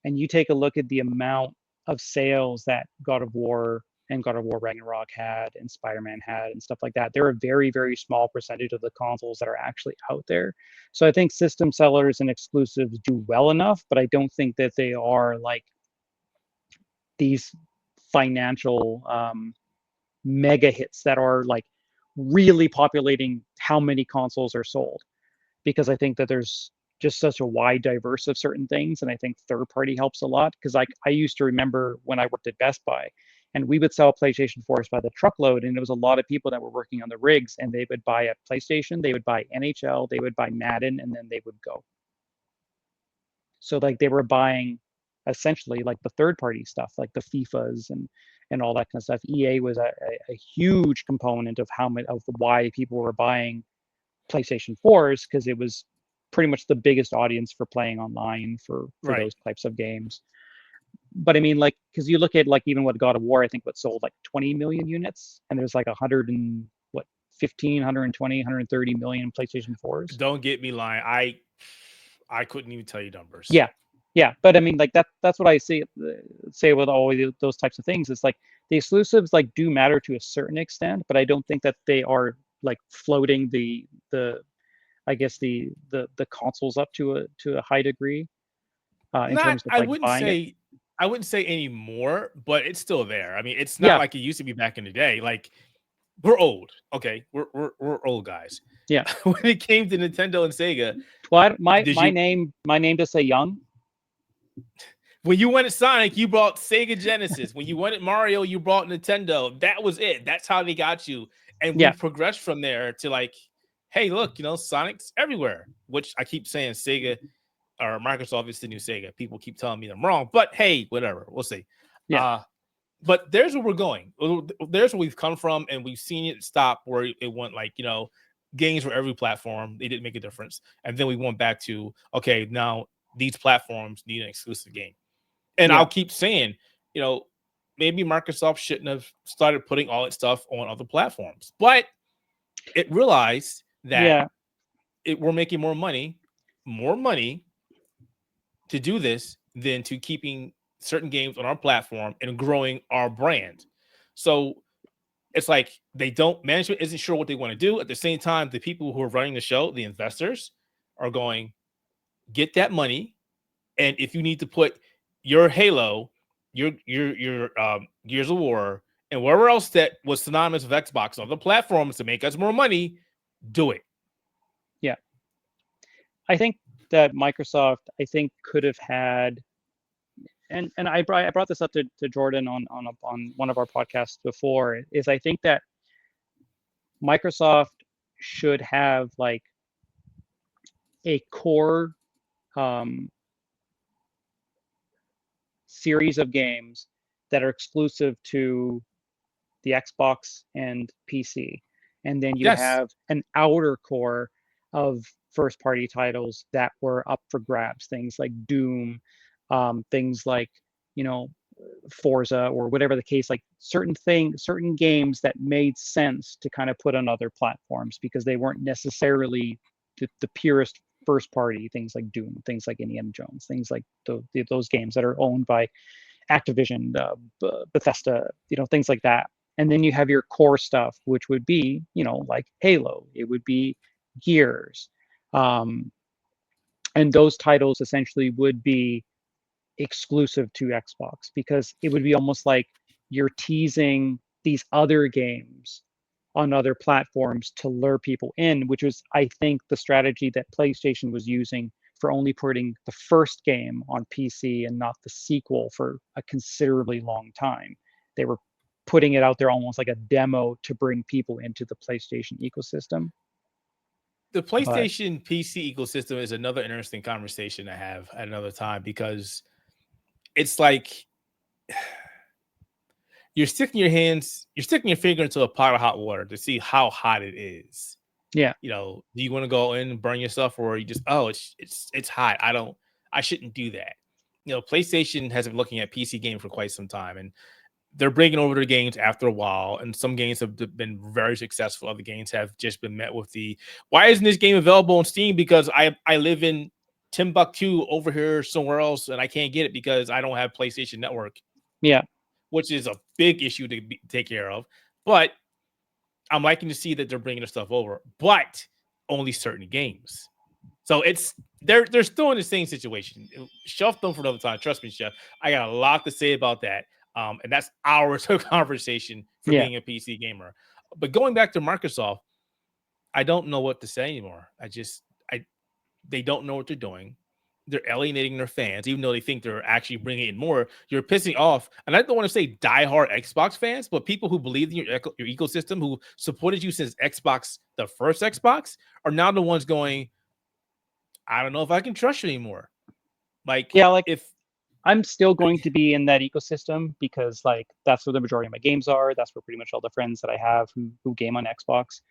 And you take a look at the amount of sales that God of War and God of War Ragnarok had and Spider-Man had and stuff like that. They're a very, very small percentage of the consoles that are actually out there. So I think system sellers and exclusives do well enough, but I don't think that they are like these financial mega hits that are like really populating how many consoles are sold. Because I think that there's just such a wide diverse of certain things. And I think third party helps a lot. Because I used to remember when I worked at Best Buy and we would sell PlayStation 4s by the truckload. And there was a lot of people that were working on the rigs and they would buy a PlayStation, they would buy NHL, they would buy Madden, and then they would go. So like they were buying essentially like the third party stuff, like the FIFAs and all that kind of stuff. EA was a huge component of why people were buying PlayStation 4s, because it was pretty much the biggest audience for playing online for those types of games. But I mean, like, because you look at like even what God of War, I think what sold like 20 million units, and there's like 15, 120, 130 million PlayStation 4s. Don't get me lying. I couldn't even tell you numbers. Yeah, but I mean, like that's what I say with all those types of things. It's like the exclusives like do matter to a certain extent, but I don't think that they are like floating the I guess the consoles up to a high degree in terms of like buying it. I wouldn't say anymore, but it's still there. I mean, it's not like it used to be back in the day. Like, we're old, okay? We're old guys. Yeah. When it came to Nintendo and Sega, well, my name to say young. When you wanted Sonic, you brought Sega Genesis. When you wanted Mario, you brought Nintendo. That was it. That's how they got you. And we progressed from there to like, hey, look, Sonic's everywhere. Which I keep saying Sega or Microsoft is the new Sega. People keep telling me I'm wrong, but hey, whatever. We'll see. Yeah. But there's where we're going. There's where we've come from, and we've seen it stop where it went like, games for every platform. They didn't make a difference. And then we went back to, okay, now these platforms need an exclusive game. And I'll keep saying, maybe Microsoft shouldn't have started putting all its stuff on other platforms. But it realized that we're making more money to do this than to keeping certain games on our platform and growing our brand. So it's like management isn't sure what they want to do. At the same time, the people who are running the show, the investors, are going, get that money. And if you need to put your Halo, your Gears of War, and wherever else that was synonymous with Xbox on the platforms to make us more money, do it. I think that Microsoft, could have had, and I brought this up to Jordan on one of our podcasts before, is I think that Microsoft should have like a core um, series of games that are exclusive to the Xbox and PC. And then you Yes. have an outer core of first party titles that were up for grabs, things like Doom, things like, you know, Forza or whatever the case, like certain games that made sense to kind of put on other platforms because they weren't necessarily the purest first party, things like Doom, things like Indiana Jones, things like those games that are owned by Activision, Bethesda, things like that. And then you have your core stuff, which would be, like Halo, it would be Gears. And those titles essentially would be exclusive to Xbox because it would be almost like you're teasing these other games on other platforms to lure people in, which was, I think, the strategy that PlayStation was using for only putting the first game on PC and not the sequel for a considerably long time. They were putting it out there almost like a demo to bring people into the PlayStation ecosystem. The PlayStation PC ecosystem is another interesting conversation to have at another time because it's like you're sticking your finger into a pot of hot water to see how hot it is. Yeah. Do you want to go in and burn yourself, or you just, it's hot. I shouldn't do that. PlayStation has been looking at PC games for quite some time, and they're bringing over their games after a while. And some games have been very successful. Other games have just been met with why isn't this game available on Steam? Because I live in Timbuktu over here somewhere else, and I can't get it because I don't have PlayStation Network. Yeah. Which is a big issue to take care of. But I'm liking to see that they're bringing the stuff over, but only certain games. So they're still in the same situation. Shelf them for another time. Trust me, Chef. I got a lot to say about that. And that's hours of conversation for being a PC gamer. But going back to Microsoft, I don't know what to say anymore. They don't know what they're doing. They're alienating their fans, even though they think they're actually bringing in more. You're pissing off, and I don't want to say diehard Xbox fans, but people who believe in your ecosystem, who supported you since Xbox, the first Xbox, are now the ones going, I don't know if I can trust you anymore. If I'm still going to be in that ecosystem because that's where the majority of my games are. That's where pretty much all the friends that I have who game on Xbox,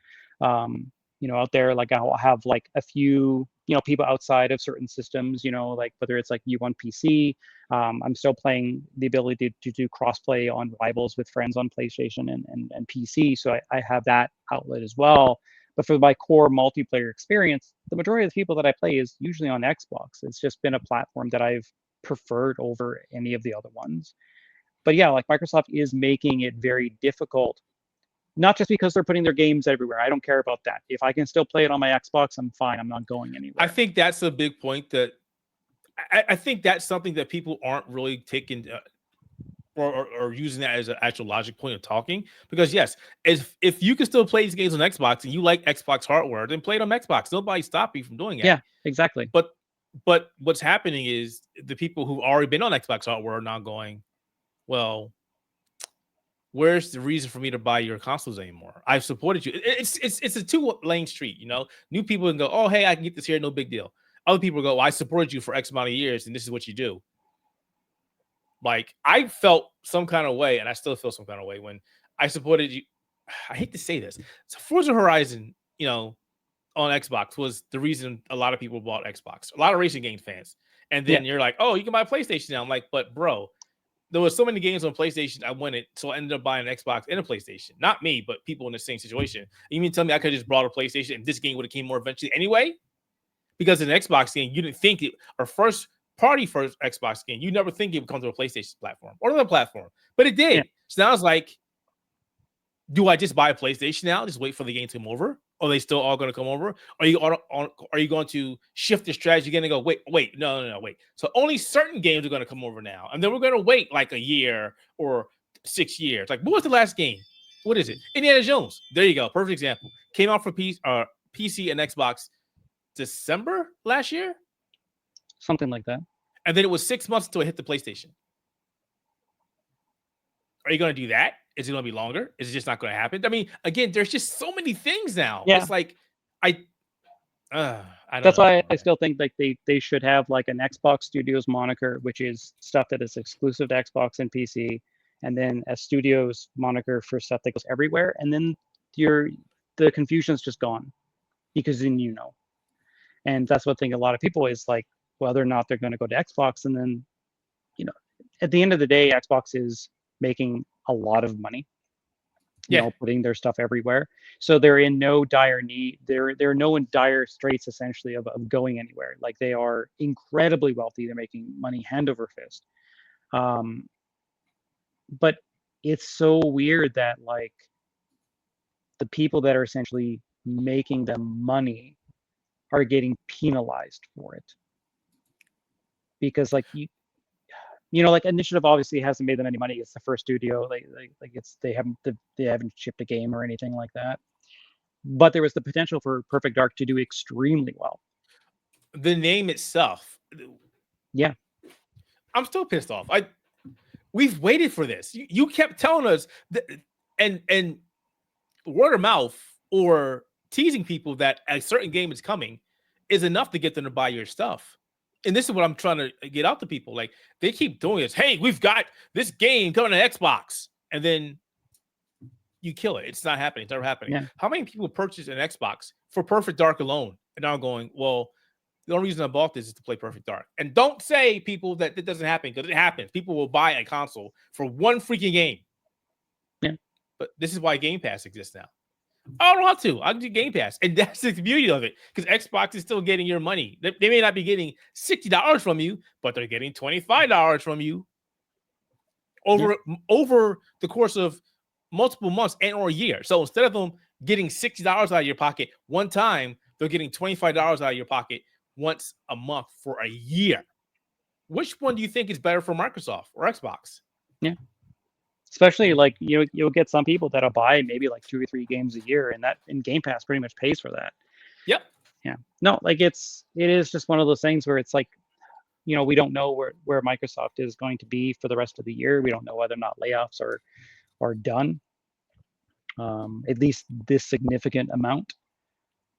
out there. I'll have a few, people outside of certain systems, whether it's you on PC. I'm still playing the ability to do crossplay on Rivals with friends on PlayStation and PC. So I have that outlet as well. But for my core multiplayer experience, the majority of the people that I play is usually on Xbox. It's just been a platform that I've preferred over any of the other ones. But yeah, Microsoft is making it very difficult, not just because they're putting their games everywhere. I don't care about that. If I can still play it on my Xbox, I'm fine. I'm not going anywhere. I think that's a big point that I think that's something that people aren't really taking or using that as an actual logic point of talking. Because yes, if you can still play these games on Xbox and you like Xbox hardware, then play it on Xbox. Nobody stopped you from doing that. Yeah, exactly. But what's happening is the people who've already been on Xbox hardware are now going, well, where's the reason for me to buy your consoles anymore? I've supported you. It's a 2-lane street, New people can go, oh, hey, I can get this here, no big deal. Other people go, well, I supported you for X amount of years, and this is what you do. I felt some kind of way, and I still feel some kind of way when I supported you. I hate to say this. So Forza Horizon, on Xbox was the reason a lot of people bought Xbox. A lot of racing game fans. And then you're like, oh, you can buy a PlayStation now. I'm like, but bro, there was so many games on PlayStation I wanted, so I ended up buying an Xbox and a PlayStation. Not me, but people in the same situation. You mean tell me I could have just bought a PlayStation and this game would have came more eventually anyway? Because in an Xbox game, you didn't think it, or first Xbox game, you never think it would come to a PlayStation platform or another platform, but it did. Yeah. So now it's like, do I just buy a PlayStation now? Just wait for the game to come over? Are they still all going to come over? Are you going to shift your strategy again and go, wait, no, wait. So only certain games are going to come over now. And then we're going to wait a year or 6 years. What was the last game? What is it? Indiana Jones. There you go. Perfect example. Came out for PC and Xbox December last year, something like that. and then it was 6 months until it hit the PlayStation. Are you going to do that? Is it going to be longer? Is it just not going to happen? I mean, again, there's just so many things now. Yeah. It's like I don't That's know, why man. I still think like they should have like an Xbox Studios moniker, which is stuff that is exclusive to Xbox and PC, and then a Studios moniker for stuff that goes everywhere, and then the confusion's just gone because then you know. And that's what I think a lot of people is like whether or not they're going to go to Xbox, and then at the end of the day, Xbox is making a lot of money. Putting their stuff everywhere. So they're in no dire need. They're no in dire straits essentially of going anywhere. Like they are incredibly wealthy. They're making money hand over fist. But it's so weird that like the people that are essentially making them money are getting penalized for it. Because like like Initiative obviously hasn't made them any money. It's the first studio. They haven't shipped a game or anything like that. But there was the potential for Perfect Dark to do extremely well. The name itself. Yeah. I'm still pissed off. We've waited for this. You kept telling us that, and word of mouth or teasing people that a certain game is coming is enough to get them to buy your stuff. And this is what I'm trying to get out to people. Like they keep doing this. Hey, we've got this game coming to Xbox, and then you kill it. It's not happening. It's never happening. Yeah. How many people purchase an Xbox for Perfect Dark alone? And now I'm going, well, the only reason I bought this is to play Perfect Dark. And don't say, people, that it doesn't happen, because it happens. People will buy a console for one freaking game. Yeah. But this is why Game Pass exists now. I don't want to. I'll do Game Pass. And that's the beauty of it, because Xbox is still getting your money. They may not be getting $60 from you, but they're getting $25 from you over the course of multiple months and or a year. So instead of them getting $60 out of your pocket one time, they're getting $25 out of your pocket once a month for a year. Which one do you think is better for Microsoft or Xbox? Yeah. Especially like you'll get some people that'll buy maybe like 2 or 3 games a year, and Game Pass pretty much pays for that. Yep. Yeah. No, like it is just one of those things where it's like, we don't know where Microsoft is going to be for the rest of the year. We don't know whether or not layoffs are done. At least this significant amount.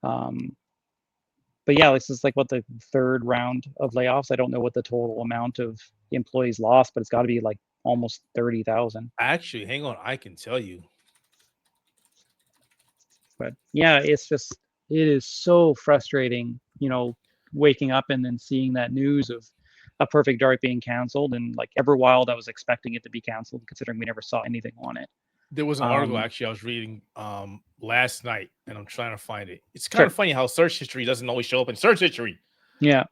But yeah, this is like what the 3rd round of layoffs. I don't know what the total amount of employees lost, but it's got to be like almost 30,000. Actually, hang on, I can tell you. But yeah, it is so frustrating, waking up and then seeing that news of a Perfect Dark being canceled, and like Everwild, I was expecting it to be canceled considering we never saw anything on it. There was an article actually I was reading last night, and I'm trying to find it. It's kind of funny how search history doesn't always show up in search history. Yeah.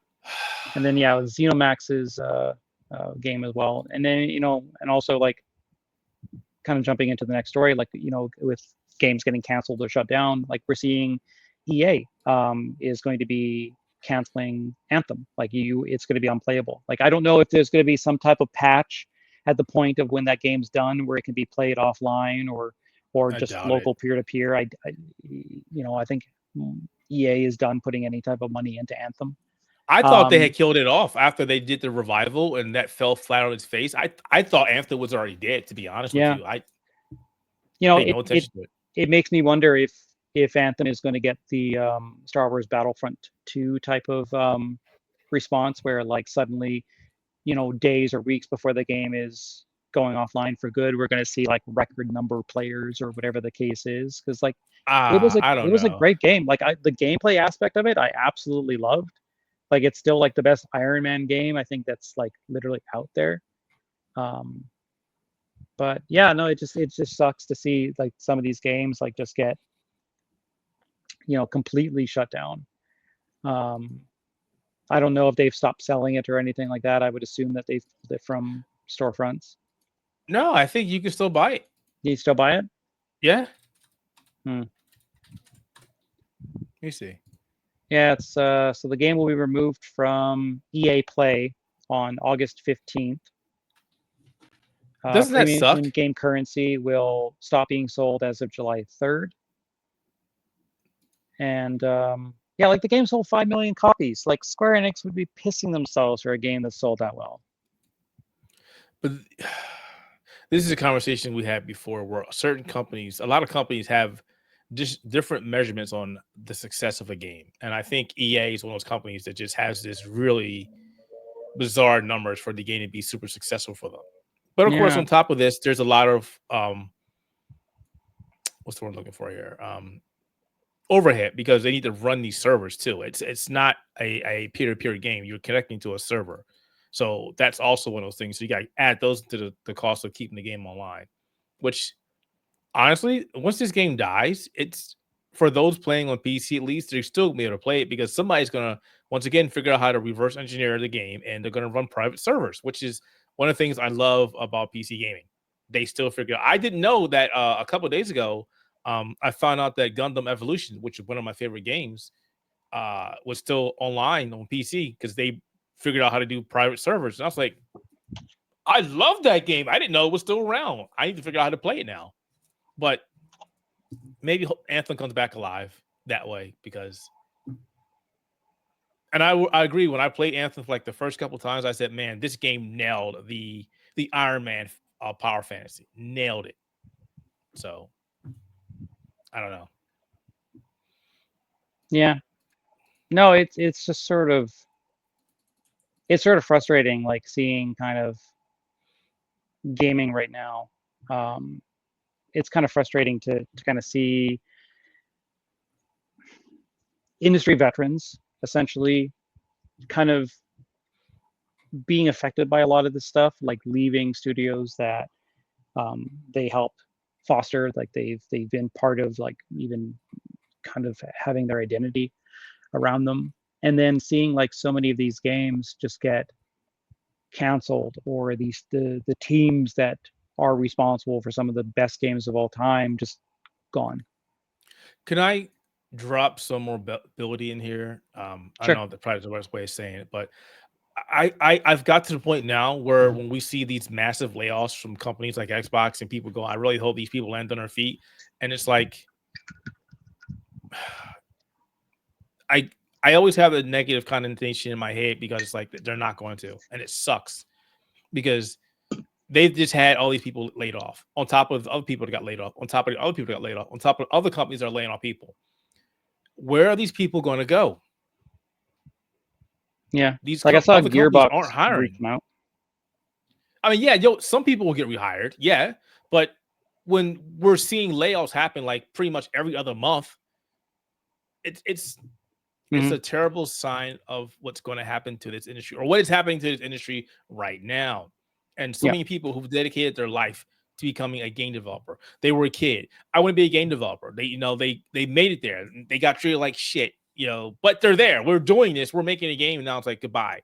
And then Xenomax's game as well. And then, and also like kind of jumping into the next story, like, with games getting canceled or shut down, like we're seeing EA is going to be canceling Anthem. Like it's going to be unplayable. Like I don't know if there's going to be some type of patch at the point of when that game's done where it can be played offline or just local peer-to-peer. I think EA is done putting any type of money into Anthem. I thought they had killed it off after they did the revival, and that fell flat on its face. I thought Anthem was already dead, to be honest with you. It makes me wonder if Anthem is going to get the Star Wars Battlefront 2 type of response, where like suddenly, days or weeks before the game is going offline for good, we're going to see like record number of players or whatever the case is. Because like it was a great game. Like the gameplay aspect of it, I absolutely loved. Like it's still like the best Iron Man game, I think, that's like literally out there. But yeah, no, it just sucks to see like some of these games like just get completely shut down. I don't know if they've stopped selling it or anything like that. I would assume that they're from storefronts. No, I think you can still buy it. You still buy it? Yeah. Let me see. Yeah, it's so the game will be removed from EA Play on August 15th. Doesn't that suck? In-game currency will stop being sold as of July 3rd. And Yeah, like the game sold 5 million copies. Like Square Enix would be pissing themselves for a game that sold that well. But this is a conversation we had before where certain companies, a lot of companies have just different measurements on the success of a game. And I think EA is one of those companies that just has this really bizarre numbers for the game to be super successful for them. But of course, Yeah. on top of this, there's a lot of what's the word I'm looking for here? Overhead, because they need to run these servers too. It's not a peer-to-peer game. You're connecting to a server. So that's also one of those things. So you got to add those to the cost of keeping the game online, which honestly, once this game dies, it's for those playing on PC at least, they're still gonna be able to play it because somebody's gonna once again figure out how to reverse engineer the game and they're gonna run private servers, which is one of the things I love about PC gaming. They still figure out. I didn't know that a couple of days ago, I found out that Gundam Evolution, which is one of my favorite games, was still online on PC because they figured out how to do private servers. And I was like, I love that game. I didn't know it was still around. I need to figure out how to play it now. But maybe Anthem comes back alive that way because, and I agree. When I played Anthem for like the first couple times, I said, "Man, this game nailed the Iron Man power fantasy, nailed it." So I don't know. Yeah. No, it's just sort of frustrating, like seeing kind of gaming right now. It's kind of frustrating to kind of see industry veterans essentially kind of being affected by a lot of this stuff, like leaving studios that they help foster, like they've been part of, like even kind of having their identity around them, and then seeing like so many of these games just get canceled, or the teams that are responsible for some of the best games of all time just gone. Can I drop some more ability in here? I Sure. know that probably the worst way of saying it, but I've got to the point now where when we see these massive layoffs from companies like Xbox and people go, I really hope these people land on their feet. And it's like, I always have a negative connotation in my head because it's like they're not going to, and it sucks because they've just had all these people laid off on top of the other people that got laid off, on top of the other people that got laid off, on top of other companies that are laying off people. Where are these people going to go? Yeah. These Like I saw other companies Gearbox aren't reach hiring. them out. I mean, yeah, some people will get rehired, yeah, but when we're seeing layoffs happen like pretty much every other month, it's Mm-hmm. a terrible sign of what's going to happen to this industry or what is happening to this industry right now. And so Yeah. many people who've dedicated their life to becoming a game developer. They were a kid. I want to be a game developer. They made it there. They got treated like shit, but they're there. We're doing this. We're making a game. And now it's like, goodbye.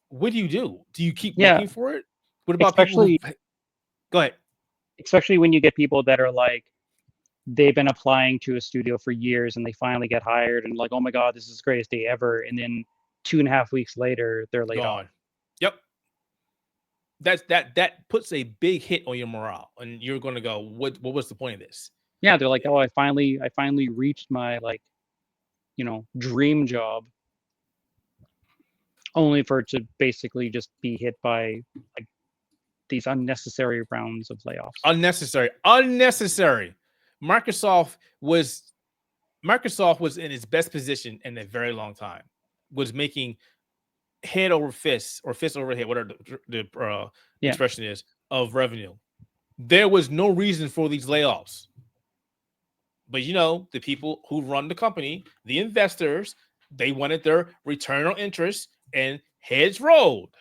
What do you do? Do you keep Yeah. looking for it? What about people who Especially go ahead? especially when you get people that are like, they've been applying to a studio for years and they finally get hired and like, oh my God, this is the greatest day ever. And then 2.5 weeks later, they're laid off. Gone. Yep. That puts a big hit on your morale, and you're going to go, what was the point of this? Yeah, they're like, oh, I finally reached my like, dream job, only for it to basically just be hit by like these unnecessary rounds of layoffs. Unnecessary. Microsoft was in its best position in a very long time, was making head over fist or fist over head, whatever the expression is, of revenue. There was no reason for these layoffs. But the people who run the company, the investors, they wanted their return on interest and heads rolled.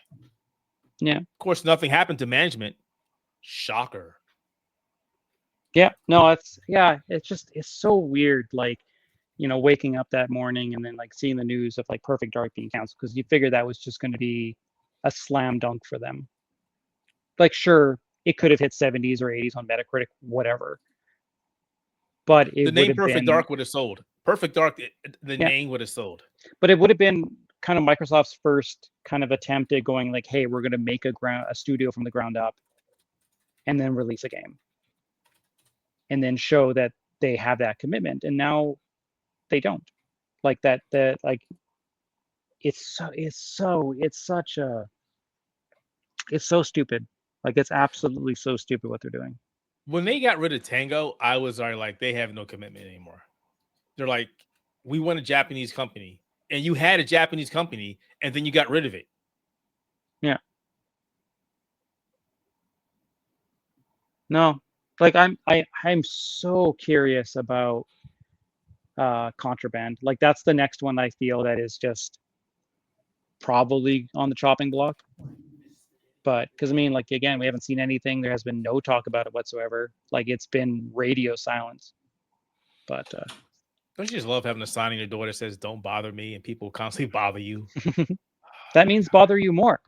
Yeah. Of course, nothing happened to management. Shocker. Yeah. No, it's so weird. Like, waking up that morning and then like seeing the news of like Perfect Dark being canceled, because you figure that was just going to be a slam dunk for them. Like, sure, it could have hit 70s or 80s on Metacritic, whatever. But it The would name have Perfect been Dark would have sold. Perfect Dark, the Yeah. name would have sold. But it would have been kind of Microsoft's first kind of attempt at going like, hey, we're going to make a studio from the ground up and then release a game. And then show that they have that commitment. And now they don't. Like that like it's so stupid. Like it's absolutely so stupid what they're doing. When they got rid of Tango, I was already like, they have no commitment anymore. They're like, we want a Japanese company, and you had a Japanese company, and then you got rid of it. Yeah. No, like I'm so curious about Contraband. Like that's the next one I feel that is just probably on the chopping block. But because I mean, like again, we haven't seen anything. There has been no talk about it whatsoever. Like it's been radio silence. But don't you just love having a sign on your door that says "Don't bother me" and people constantly bother you? that means bother you more.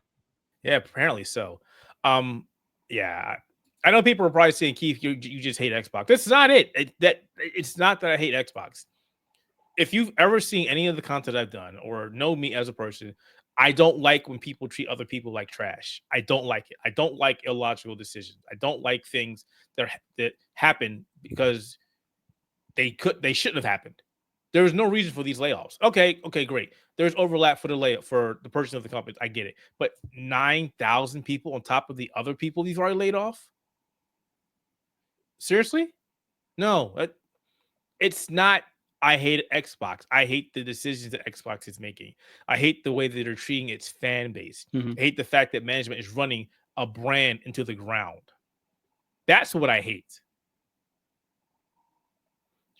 Yeah, apparently so. Yeah, I know people are probably saying, Keith, you just hate Xbox. That's not it. It's not that I hate Xbox. If you've ever seen any of the content I've done or know me as a person, I don't like when people treat other people like trash. I don't like it. I don't like illogical decisions. I don't like things that happen because they shouldn't have happened. There was no reason for these layoffs. Okay, great. There's overlap for the person of the company. I get it. But 9,000 people on top of the other people you've already laid off? Seriously? No, it's not. I hate Xbox. I hate the decisions that Xbox is making. I hate the way that they're treating its fan base. Mm-hmm. I hate the fact that management is running a brand into the ground. That's what I hate.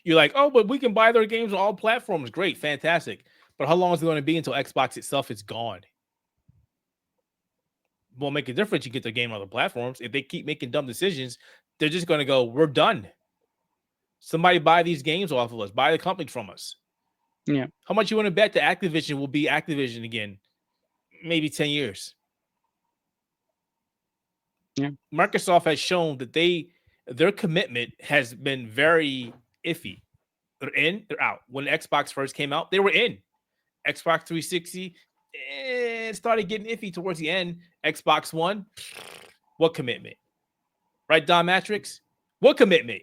You're like, oh, but we can buy their games on all platforms. Great, fantastic. But how long is it going to be until Xbox itself is gone? Won't make a difference. You get the game on other platforms. If they keep making dumb decisions, they're just going to go, we're done. Somebody buy these games off of us. Buy the company from us. Yeah. How much you want to bet that Activision will be Activision again? Maybe 10 years. Yeah. Microsoft has shown that their commitment has been very iffy. They're in, they're out. When Xbox first came out, they were in. Xbox 360, it started getting iffy towards the end. Xbox One, what commitment? Right, Don Matrix? What commitment?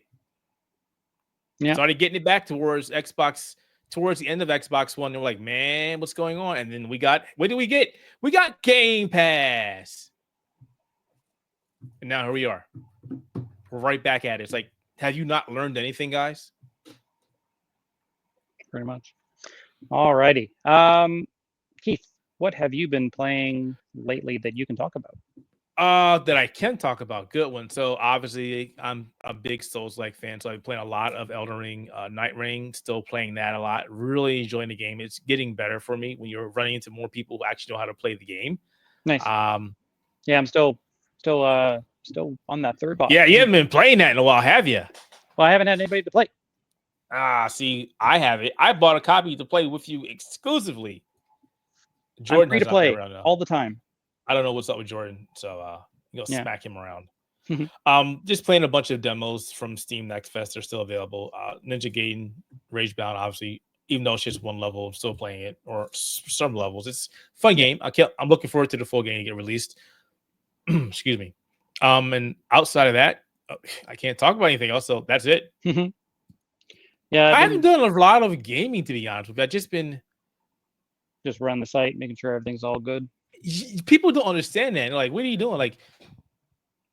Yeah. Started getting it back towards Xbox, towards the end of Xbox One. They're like, man, what's going on? And then what did we get? We got Game Pass. And now here we are. We're right back at it. It's like, have you not learned anything, guys? Pretty much. All righty. Keith, what have you been playing lately that you can talk about? That I can talk about. Good one. So obviously I'm a big Souls-like fan, so I've been playing a lot of Elden Ring, Night Ring, still playing that a lot. Really enjoying the game. It's getting better for me when you're running into more people who actually know how to play the game. Nice. Yeah, I'm still on that third boss. Yeah, you haven't been playing that in a while, have you? Well, I haven't had anybody to play. See, I have it. I bought a copy to play with you exclusively. Jordan, I'm free to play all the time. I don't know what's up with Jordan, so you'll smack him around. Mm-hmm. Just playing a bunch of demos from Steam Next Fest. They're still available. Ninja Gaiden, Ragebound, obviously, even though it's just one level, I'm still playing it, or some levels. It's a fun game. I'm looking forward to the full game to get released. Excuse me. And outside of that, I can't talk about anything else. So that's it. Mm-hmm. Yeah, I haven't done a lot of gaming, to be honest with you. I've just been run the site, making sure everything's all good. People don't understand that. They're like, what are you doing? Like,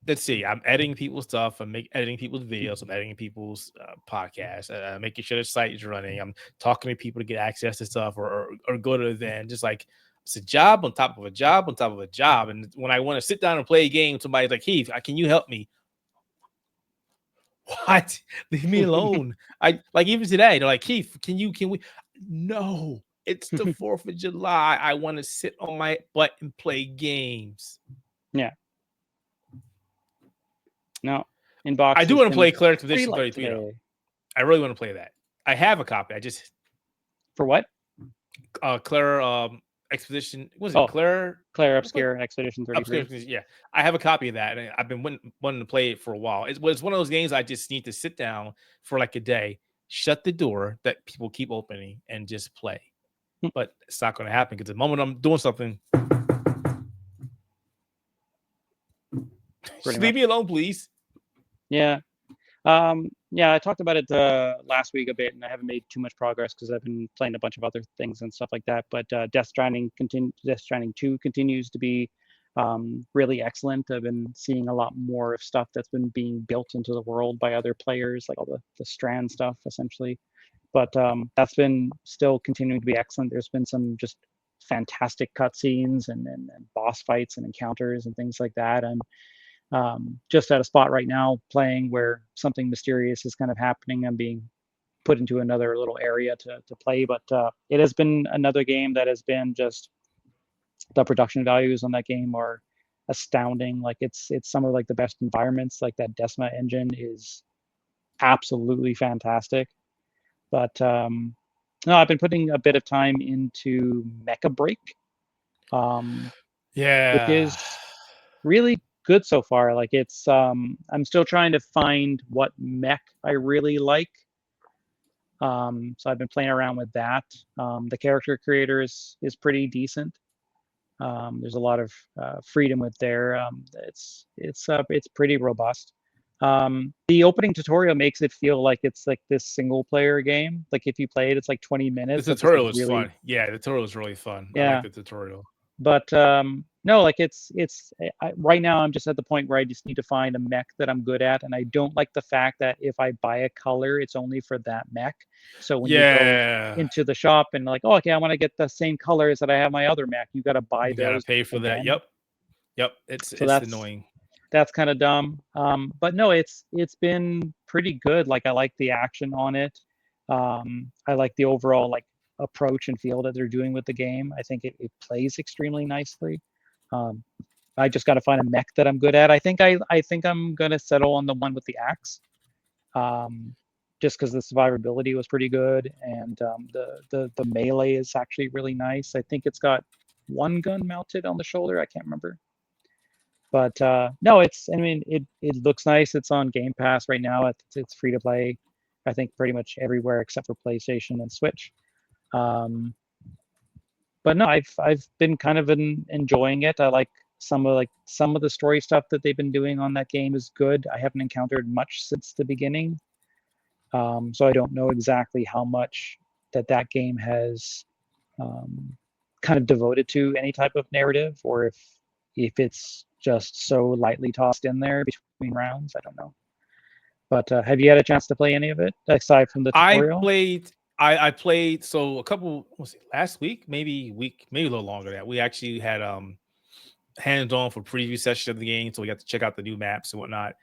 let's see. I'm editing people's stuff. I'm editing people's videos. I'm editing people's podcasts. Making sure the site is running. I'm talking to people to get access to stuff or go to an event. Just like it's a job on top of a job on top of a job. And when I want to sit down and play a game, somebody's like, Heath, can you help me? What? Leave me alone. I like even today. They're like, Keith, can we? No, it's the 4th of July. I want to sit on my butt and play games. Yeah. No. Inbox. I do want to play Claire Expedition 33 though. I really want to play that. I have a copy. I just for what? Claire Expedition. Was it Claire Obscure Expedition 33? Yeah, I have a copy of that, and I've been wanting to play it for a while. It's one of those games I just need to sit down for like a day, shut the door that people keep opening, and just play. But it's not going to happen because the moment I'm doing something, just leave me alone, please. Yeah, Yeah, I talked about it last week a bit, and I haven't made too much progress because I've been playing a bunch of other things and stuff like that. But Death Stranding 2 continues to be really excellent. I've been seeing a lot more of stuff that's been being built into the world by other players, like all the Strand stuff, essentially. But that's been still continuing to be excellent. There's been some just fantastic cutscenes and boss fights and encounters and things like that. I'm just at a spot right now playing where something mysterious is kind of happening. I'm being put into another little area to play, but it has been another game that has been just, the production values on that game are astounding. Like it's some of like the best environments. Like that Decima engine is absolutely fantastic. But no, I've been putting a bit of time into Mecha Break, which Yeah. is really good so far. Like it's I'm still trying to find what mech I really like. So I've been playing around with that. The character creator is pretty decent. There's a lot of freedom with there. It's pretty robust. The opening tutorial makes it feel like it's like this single player game. Like if you play it, it's like 20 The minutes of just like tutorial is really, fun. Yeah, the tutorial is really fun. I like yeah. the tutorial. But no, like right now I'm just at the point where I just need to find a mech that I'm good at, and I don't like the fact that if I buy a color, it's only for that mech. So when you go Yeah. into the shop and like, oh, okay, I want to get the same colors that I have my other mech, you got to buy You gotta those pay for that. again. Yep. So It's annoying. that's kind of dumb. But no, it's been pretty good. Like I like the action on it. I like the overall like approach and feel that they're doing with the game. I think it plays extremely nicely. Um, I just got to find a mech that I'm good at. I think I'm gonna settle on the one with the axe, just because the survivability was pretty good, and the melee is actually really nice. I think it's got one gun mounted on the shoulder. I can't remember. But no, I mean, it looks nice. It's on Game Pass right now. It's free to play, I think, pretty much everywhere except for PlayStation and Switch. Um, but no, I've been kind of enjoying it. I like some of the story stuff that they've been doing on that game is good. I haven't encountered much since the beginning, so I don't know exactly how much that game has kind of devoted to any type of narrative, or if it's just so lightly tossed in there between rounds. I don't know. But have you had a chance to play any of it aside from the I tutorial? played I played so a couple was it last week, maybe a little longer than that. We actually had hands-on for preview session of the game, so we got to check out the new maps and whatnot.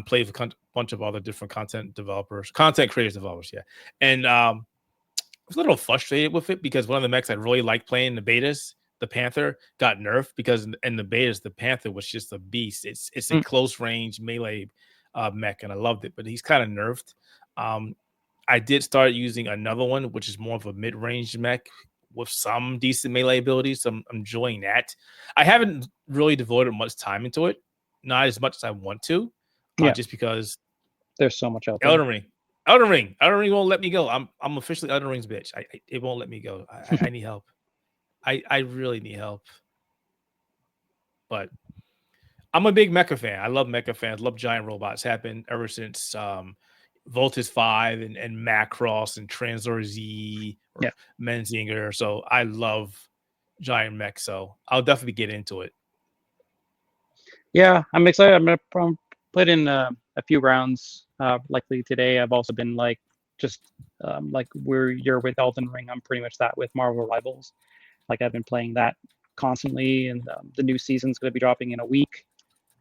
Played with a bunch of other different content creators developers, yeah. And I was a little frustrated with it because one of the mechs I really liked playing in the betas, the Panther, got nerfed because in the betas, the Panther was just a beast. It's a close range melee mech, and I loved it, but he's kind of nerfed. I did start using another one, which is more of a mid-range mech with some decent melee abilities. So I'm enjoying that. I haven't really devoted much time into it, not as much as I want to, Yeah, just because there's so much out there. Elden Ring won't let me go. I'm officially Elden Ring's bitch. It won't let me go. I need help. I really need help. But I'm a big mecha fan. I love mecha fans. Love giant robots. Happened ever since Voltus 5 and Macross and Transor Z or Yeah. Menzinger. So I love giant mech. So I'll definitely get into it. Yeah, I'm excited. I'm gonna put in a few rounds likely today. I've also been like just like where you're with Elden Ring. I'm pretty much that with Marvel Rivals. Like I've been playing that constantly, and the new season's going to be dropping in a week.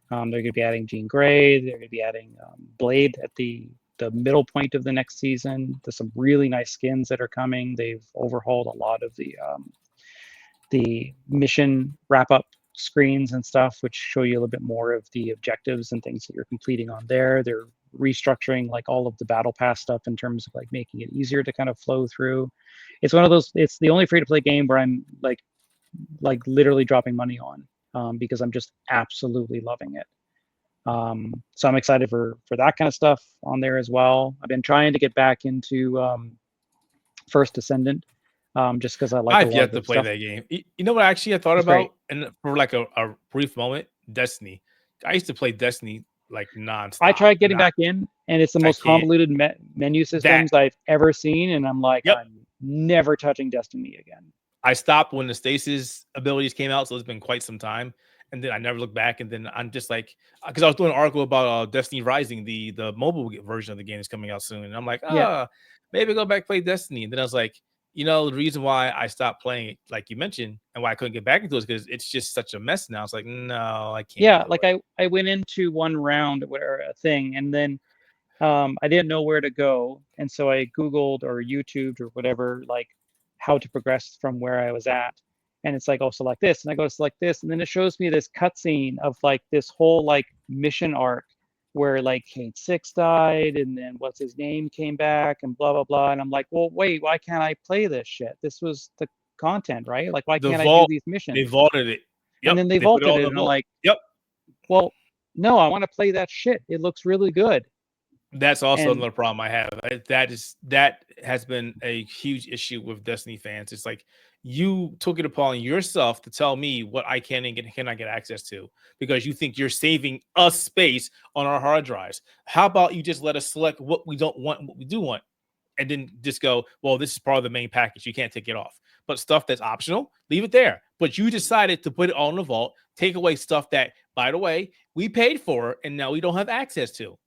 They're going to be adding Jean Grey. They're going to be adding Blade at the middle point of the next season. There's some really nice skins that are coming. They've overhauled a lot of the mission wrap up screens and stuff, which show you a little bit more of the objectives and things that you're completing on there. They're restructuring like all of the battle pass stuff in terms of like making it easier to kind of flow through. It's one of those, it's the only free to play game where I'm like literally dropping money on because I'm just absolutely loving it. So I'm excited for that kind of stuff on there as well. I've been trying to get back into First Descendant, just because I like I've yet to play that game. You know what actually I thought it's great. about? And for like a brief moment, Destiny. I used to play Destiny like nonstop. I tried getting back in. and it's the most convoluted menu systems I've ever seen. And I'm like, I'm never touching Destiny again. I stopped when the stasis abilities came out, so it's been quite some time. And then I never looked back. And then I'm just like, because I was doing an article about Destiny Rising, the mobile version of the game is coming out soon. And I'm like, maybe go back play Destiny. And then I was like, you know, the reason why I stopped playing it, like you mentioned, and why I couldn't get back into it is because it's just such a mess now. It's like, no, I can't. Yeah, like I went into one round or a thing, and then I didn't know where to go, and so I Googled or YouTubed or whatever, like how to progress from where I was at. And it's like, oh, select this, and I go to select this, and then it shows me this cutscene of like this whole like mission arc where like Kate Six died, and then what's his name came back, and blah blah blah. And I'm like, well, wait, why can't I play this shit? This was the content, right? Like, why can't I do these missions? They vaulted it. And then they vaulted it, and I'm like, well, no, I want to play that shit. It looks really good. That's also another problem I have. That has been a huge issue with Destiny fans. It's like you took it upon yourself to tell me what I can and cannot get access to because you think you're saving us space on our hard drives. How about you just let us select what we don't want and what we do want, and then just go, well, this is part of the main package. You can't take it off. But stuff that's optional, leave it there. But you decided to put it all in the vault, take away stuff that, by the way, we paid for and now we don't have access to.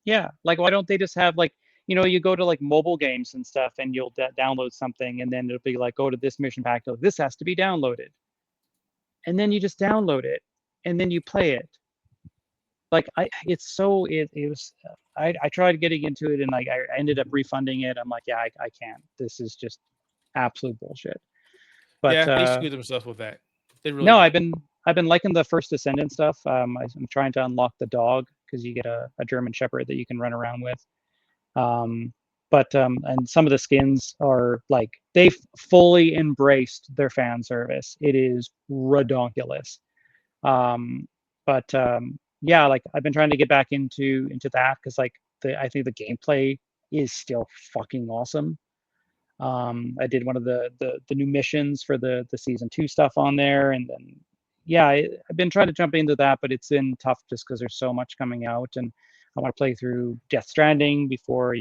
Yeah, like why don't they just have like, you know, you go to like mobile games and stuff and you'll download something and then it'll be like, go to this mission pack, this has to be downloaded. And then you just download it and then you play it. Like I tried getting into it and like I ended up refunding it. I'm like, yeah, I can't. This is just absolute bullshit. But yeah, they screwed themselves with that. They really no, did. I've been liking the First Descendant stuff. I'm trying to unlock the dog because you get a German Shepherd that you can run around with. And some of the skins are like they've fully embraced their fan service. It is redonkulous. Yeah, like I've been trying to get back into that because like I think the gameplay is still fucking awesome. I did one of the new missions for the season 2 stuff on there, and then yeah, I've been trying to jump into that, but it's been tough just because there's so much coming out, and I want to play through Death Stranding before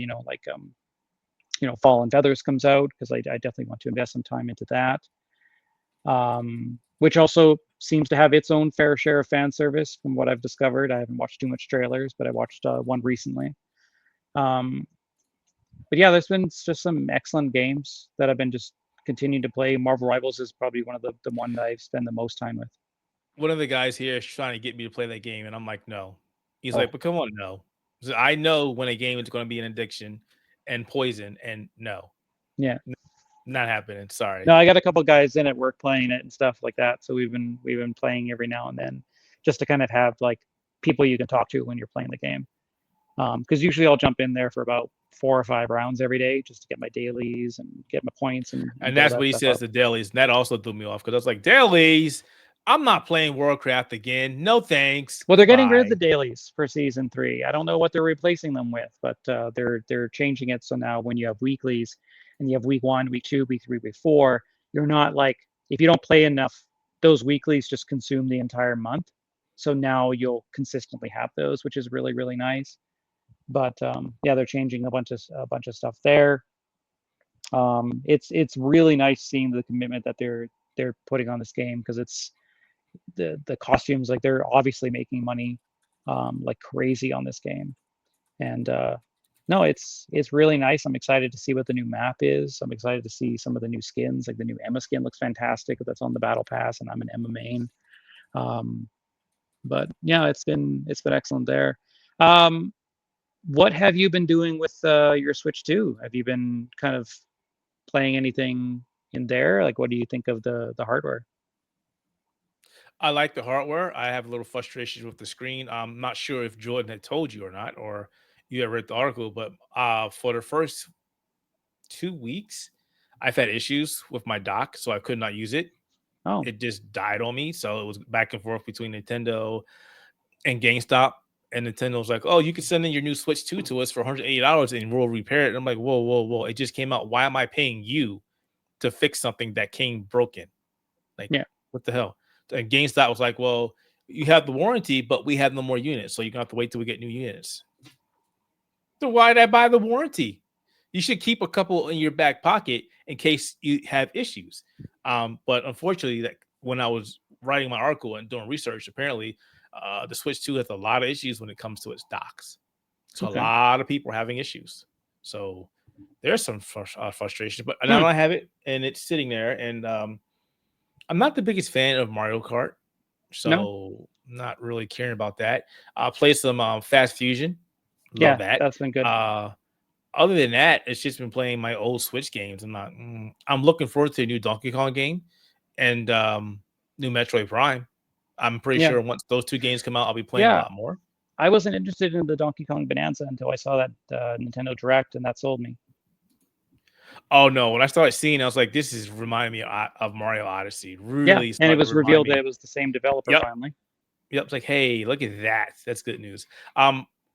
Fallen Feathers comes out because I definitely want to invest some time into that. Which also seems to have its own fair share of fan service from what I've discovered. I haven't watched too much trailers, but I watched one recently. But yeah, there's been just some excellent games that I've been just continuing to play. Marvel Rivals is probably one of the one that I spend the most time with. One of the guys here is trying to get me to play that game, and I'm like, no. He's like, but come on, no. So I know when a game is going to be an addiction and poison, and no. Yeah. Not happening. Sorry. No, I got a couple guys in at work playing it and stuff like that. So we've been playing every now and then just to kind of have like people you can talk to when you're playing the game. Because usually I'll jump in there for about 4 or 5 rounds every day just to get my dailies and get my points and that's what he says, the dailies. And that also threw me off because I was like, dailies. I'm not playing Warcraft again. No thanks. Well, they're getting rid of the dailies for season 3. I don't know what they're replacing them with, but they're changing it so now when you have weeklies and you have week 1, week 2, week 3, week 4, you're not like, if you don't play enough, those weeklies just consume the entire month. So now you'll consistently have those, which is really, really nice. But yeah, they're changing a bunch of stuff there. It's really nice seeing the commitment that they're putting on this game because it's the costumes, like they're obviously making money like crazy on this game. And no, it's really nice. I'm excited to see what the new map is. I'm excited to see some of the new skins. Like the new Emma skin looks fantastic. That's on the battle pass, and I'm an Emma main. But yeah, it's been excellent there. What have you been doing with your Switch 2? Have you been kind of playing anything in there? Like, what do you think of the hardware? I like the hardware. I have a little frustration with the screen. I'm not sure if Jordan had told you or not, or you had read the article, but for the first 2 weeks, I've had issues with my dock, so I could not use it. Oh, it just died on me. So it was back and forth between Nintendo and GameStop. And Nintendo was like, oh, you can send in your new Switch 2 to us for $180 and we'll repair it. And I'm like, whoa, whoa, whoa. It just came out. Why am I paying you to fix something that came broken? Like, yeah. What the hell? And GameStop was like, well, you have the warranty, but we have no more units. So you're going to have to wait till we get new units. So why did I buy the warranty? You should keep a couple in your back pocket in case you have issues. But unfortunately, that when I was writing my article and doing research, apparently the Switch 2 has a lot of issues when it comes to its docks. So a Okay. lot of people are having issues. So there's some frustration, but now I have it and it's sitting there. And I'm not the biggest fan of Mario Kart, No. so not really caring about that. I'll play some Fast Fusion. Yeah, Love that. that's been good. Other than that, it's just been playing my old Switch games. I'm looking forward to a new Donkey Kong game and new Metroid Prime. I'm pretty Yeah. sure once those two games come out, I'll be playing a Yeah. lot more. I wasn't interested in the Donkey Kong Bonanza until I saw that Nintendo Direct, and that sold me. Oh no! When I started seeing, I was like, "This is reminding me of Mario Odyssey." Really, And it was revealed that me. it was the same developer Yep. finally. Yep. It's like, hey, look at that. That's good news.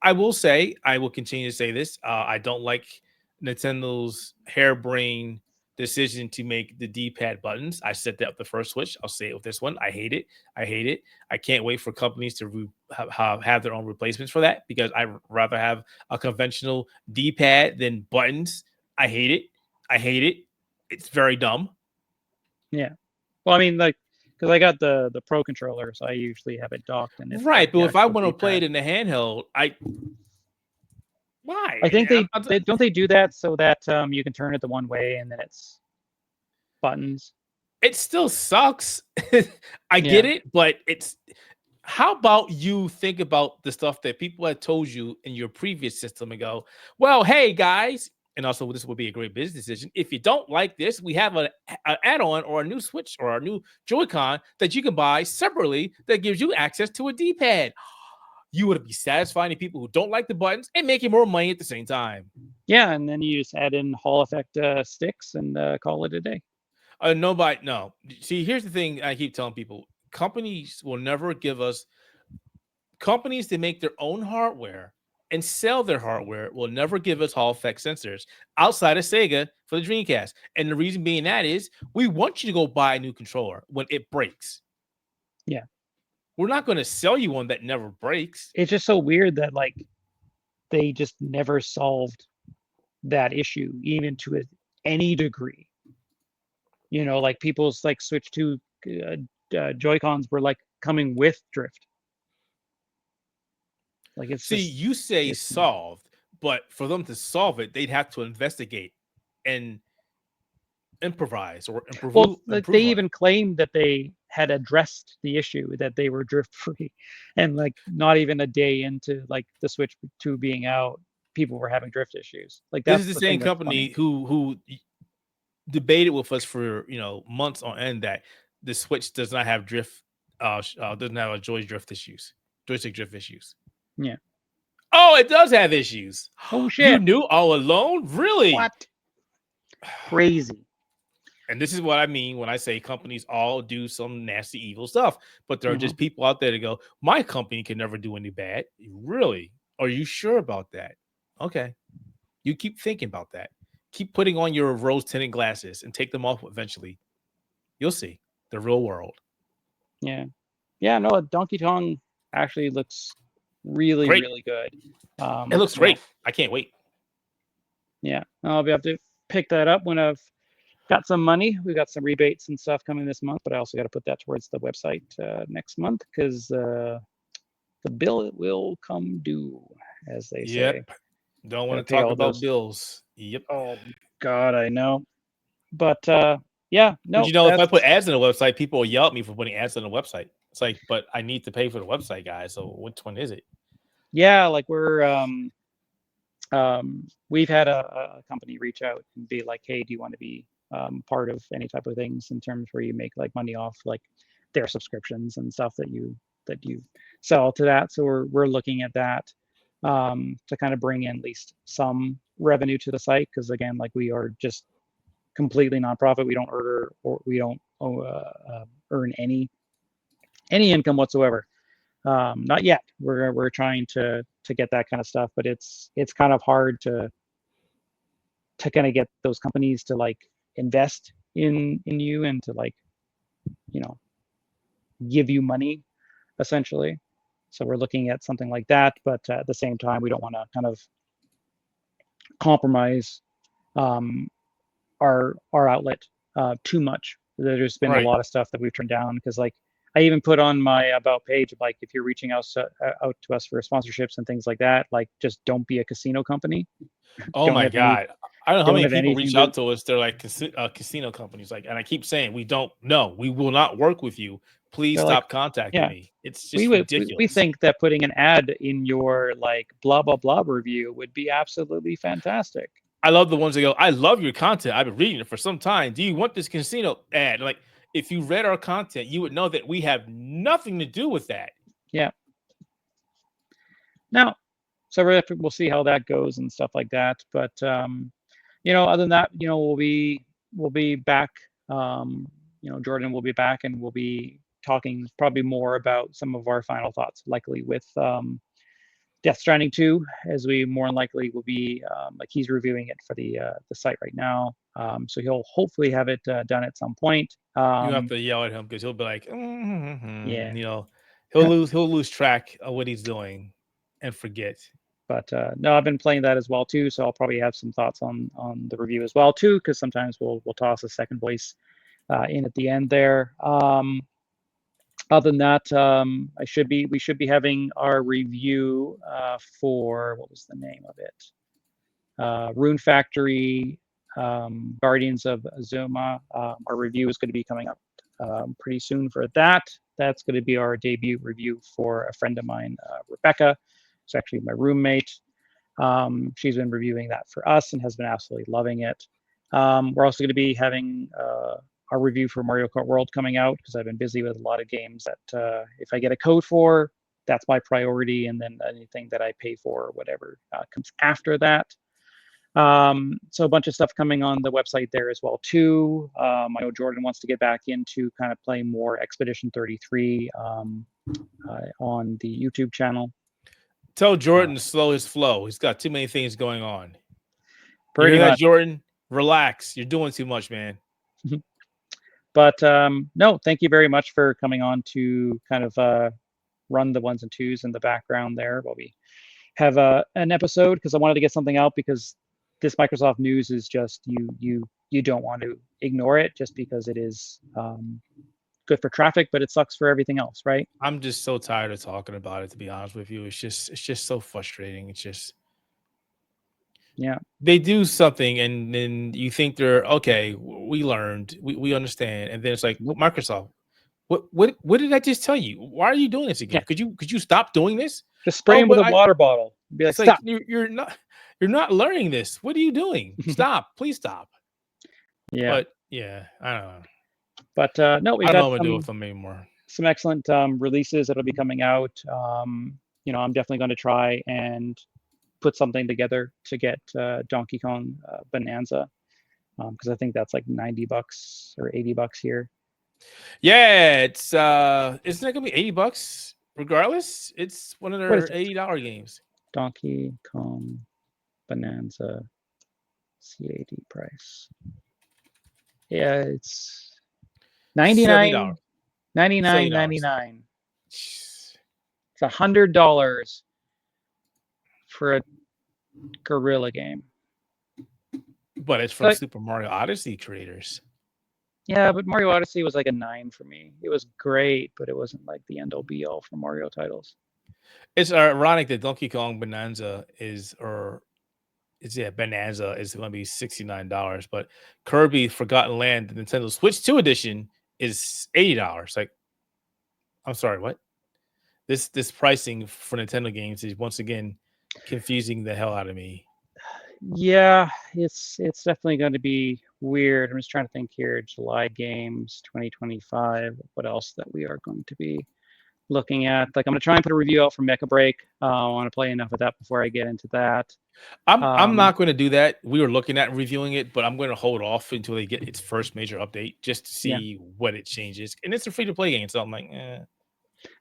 I will say, I will continue to say this. I don't like Nintendo's harebrained decision to make the D-pad buttons. I set that up the first Switch. I'll say it with this one. I hate it. I hate it. I can't wait for companies to have their own replacements for that because I'd rather have a conventional D-pad than buttons. I hate it. I hate it. It's very dumb. Yeah. Well, I mean, like, because I got the Pro controller, so I usually have it docked, and it's Right, but if I want to D-pad. play it in the handheld, why? I think they don't they do that so that you can turn it the one way and then it's buttons. It still sucks. I get it, but it's how about you think about the stuff that people had told you in your previous system and go, well, hey guys, and also this would be a great business decision. If you don't like this, we have an add-on or a new Switch or a new Joy-Con that you can buy separately that gives you access to a D-pad. You would be satisfying the people who don't like the buttons and making more money at the same time. Yeah, and then you just add in Hall effect sticks and call it a day. No. See, here's the thing I keep telling people. Companies will never give us companies that make their own hardware and sell their hardware will never give us Hall effect sensors outside of Sega for the Dreamcast. And the reason being that is we want you to go buy a new controller when it breaks. Yeah. We're not going to sell you one that never breaks. It's just so weird that like they just never solved that issue, even to any degree. You know, like people's like Switch 2 Joy-Cons were like coming with drift. Like it's you say solved, but for them to solve it, they'd have to investigate and improvise or improve. Well, they even claimed that they had addressed the issue, that they were drift free, and like not even a day into like the Switch 2 being out, people were having drift issues. Like this is the same company who debated with us for months on end that the Switch does not have drift, doesn't have a joystick drift issues. Yeah. Oh, it does have issues. Oh shit! You knew all alone? Really? What? Crazy. And this is what I mean when I say companies all do some nasty, evil stuff. But there are just people out there that go, my company can never do any bad. Really? Are you sure about that? Okay. You keep thinking about that. Keep putting on your rose-tinted glasses and take them off eventually. You'll see the real world. Yeah. Yeah, no, Donkey Kong actually looks really, really good. It looks great. I can't wait. Yeah. I'll have to pick that up when I've got some money. We've got some rebates and stuff coming this month, but I also got to put that towards the website next month because the bill will come due, as they say. Don't want to talk about bills. Yep. Oh God, I know. But yeah, no. But if I put ads on the website, people will yell at me for putting ads on the website. It's like, but I need to pay for the website, guys. So which one is it? Yeah, like we've had a company reach out and be like, hey, do you want to be part of any type of things in terms where you make like money off like their subscriptions and stuff that you sell to that. So we're looking at that to kind of bring in at least some revenue to the site, because again, like we are just completely nonprofit. We don't earn any income whatsoever. Not yet. We're trying to get that kind of stuff, but it's kind of hard to kind of get those companies to like invest in you and to like give you money essentially. So we're looking at something like that, but at the same time we don't want to kind of compromise our outlet too much. There's been a lot of stuff that we've turned down because, like, I even put on my about page, like, if you're reaching out to us for sponsorships and things like that, like, just don't be a casino company. Oh my God. I don't know how many people reach out to us. They're like casino companies. Like, and I keep saying, we will not work with you. Please stop contacting me. It's just ridiculous. We think that putting an ad in your, like, blah, blah, blah review would be absolutely fantastic. I love the ones that go, I love your content. I've been reading it for some time. Do you want this casino ad? Like, if you read our content, you would know that we have nothing to do with that. Yeah. Now, so we'll see how that goes and stuff like that. But you know, other than that, you know, we'll be back. You know, Jordan will be back, and we'll be talking probably more about some of our final thoughts, likely with Death Stranding 2, as we more than likely will be, like, he's reviewing it for the site right now. So he'll hopefully have it done at some point. You have to yell at him because he'll be like, yeah, you know, he'll lose track of what he's doing and forget. But no, I've been playing that as well too, so I'll probably have some thoughts on the review as well too, because sometimes we'll toss a second voice in at the end there. Other than that, we should be having our review for, what was the name of it? Rune Factory, Guardians of Azuma. Our review is going to be coming up pretty soon for that. That's going to be our debut review for a friend of mine, Rebecca. It's actually my roommate. She's been reviewing that for us and has been absolutely loving it. We're also going to be having our review for Mario Kart World coming out, because I've been busy with a lot of games that if I get a code for, that's my priority, and then anything that I pay for or whatever comes after that. So a bunch of stuff coming on the website there as well too. I know Jordan wants to get back into kind of playing more Expedition 33 on the YouTube channel. Tell Jordan to slow his flow. He's got too many things going on. Pretty much. That, Jordan? Relax. You're doing too much, man. But no, thank you very much for coming on to kind of run the ones and twos in the background there while we have an episode, because I wanted to get something out, because this Microsoft news is just, you don't want to ignore it just because it is good for traffic, but it sucks for everything else, right? I'm just so tired of talking about it, to be honest with you. It's just so frustrating. It's just, yeah, they do something and then you think they're okay, we learned, we understand, and then it's like, nope. Microsoft, what did I just tell you? Why are you doing this again? Yeah. Could you stop doing this? Just spray him with a water bottle. Be like, stop. You're not learning this. What are you doing? Stop, please stop. Yeah. But yeah, I don't know. But no, we've got got to do with them anymore. Some excellent releases that'll be coming out. You know, I'm definitely going to try and put something together to get Donkey Kong Bonanza, because I think that's like $90 or $80 here. Yeah, it's isn't it gonna be $80 regardless? It's one of their $80 games. Donkey Kong Bonanza CAD price. Yeah, it's $99. $99.99. It's $100 for a Gorilla game. But it's from Super Mario Odyssey creators. Yeah, but Mario Odyssey was like a 9 for me. It was great, but it wasn't like the end all be all for Mario titles. It's ironic that Donkey Kong Bonanza Bonanza is going to be $69, but Kirby Forgotten Land, the Nintendo Switch 2 edition, is $80. Like, I'm sorry, what? This pricing for Nintendo games is once again confusing the hell out of me. Yeah, it's definitely going to be weird. I'm just trying to think here. July games 2025. What else that we are going to be looking at? Like, I'm going to try and put a review out for Mecha Break. I want to play enough of that before I get into that. I'm not going to do that. We were looking at reviewing it, but I'm going to hold off until they get its first major update just to see what it changes. And it's a free-to-play game, so I'm like, eh.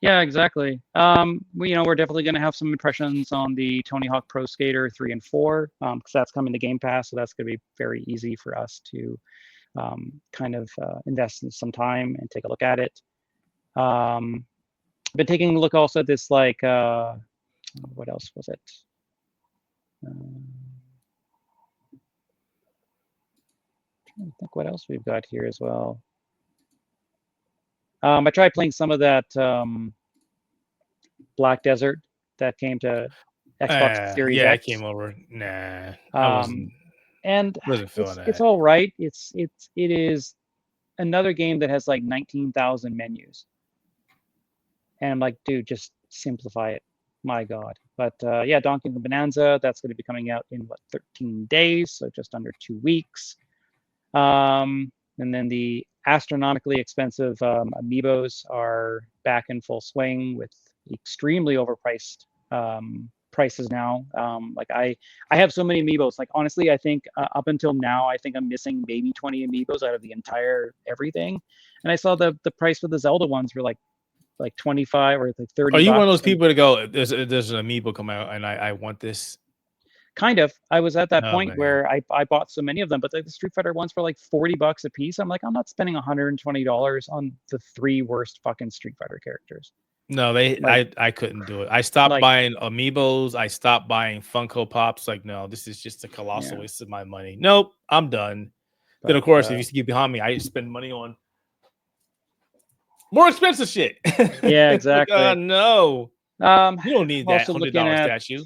Yeah, exactly. We're definitely going to have some impressions on the Tony Hawk Pro Skater 3 and 4, because that's coming to Game Pass, so that's going to be very easy for us to kind of invest in some time and take a look at it. Been taking a look also at this, like, what else was it? I think what else we've got here as well. I tried playing some of that Black Desert that came to Xbox Series Yeah, I X. came over. Nah, I And wasn't feeling it's that. all right. It is another game that has like 19,000 menus. And I'm like, dude, just simplify it. My God. But yeah, Donkey Kong Bonanza, that's going to be coming out in what, 13 days, so just under 2 weeks. And then the astronomically expensive amiibos are back in full swing with extremely overpriced prices now. Like I have so many amiibos. Like honestly, I think up until now, I think I'm missing maybe 20 amiibos out of the entire everything. And I saw the price for the Zelda ones were like 25 or like 30 Are you one of bucks. those people to go, there's an amiibo come out and I want this? Kind of. I was at that Oh point man. where I bought so many of them, but the Street Fighter ones for like 40 bucks a piece. I'm like, I'm not spending $120 on the 3 worst fucking Street Fighter characters. No, Like, I couldn't do it. I stopped like, buying amiibos. I stopped buying Funko Pops. Like, no, this is just a colossal yeah. waste of my money. Nope, I'm done. Then But of course, if you keep behind me, I spend money on more expensive shit. yeah, It's like, exactly. no, I'm you don't need that looking $100 at statue.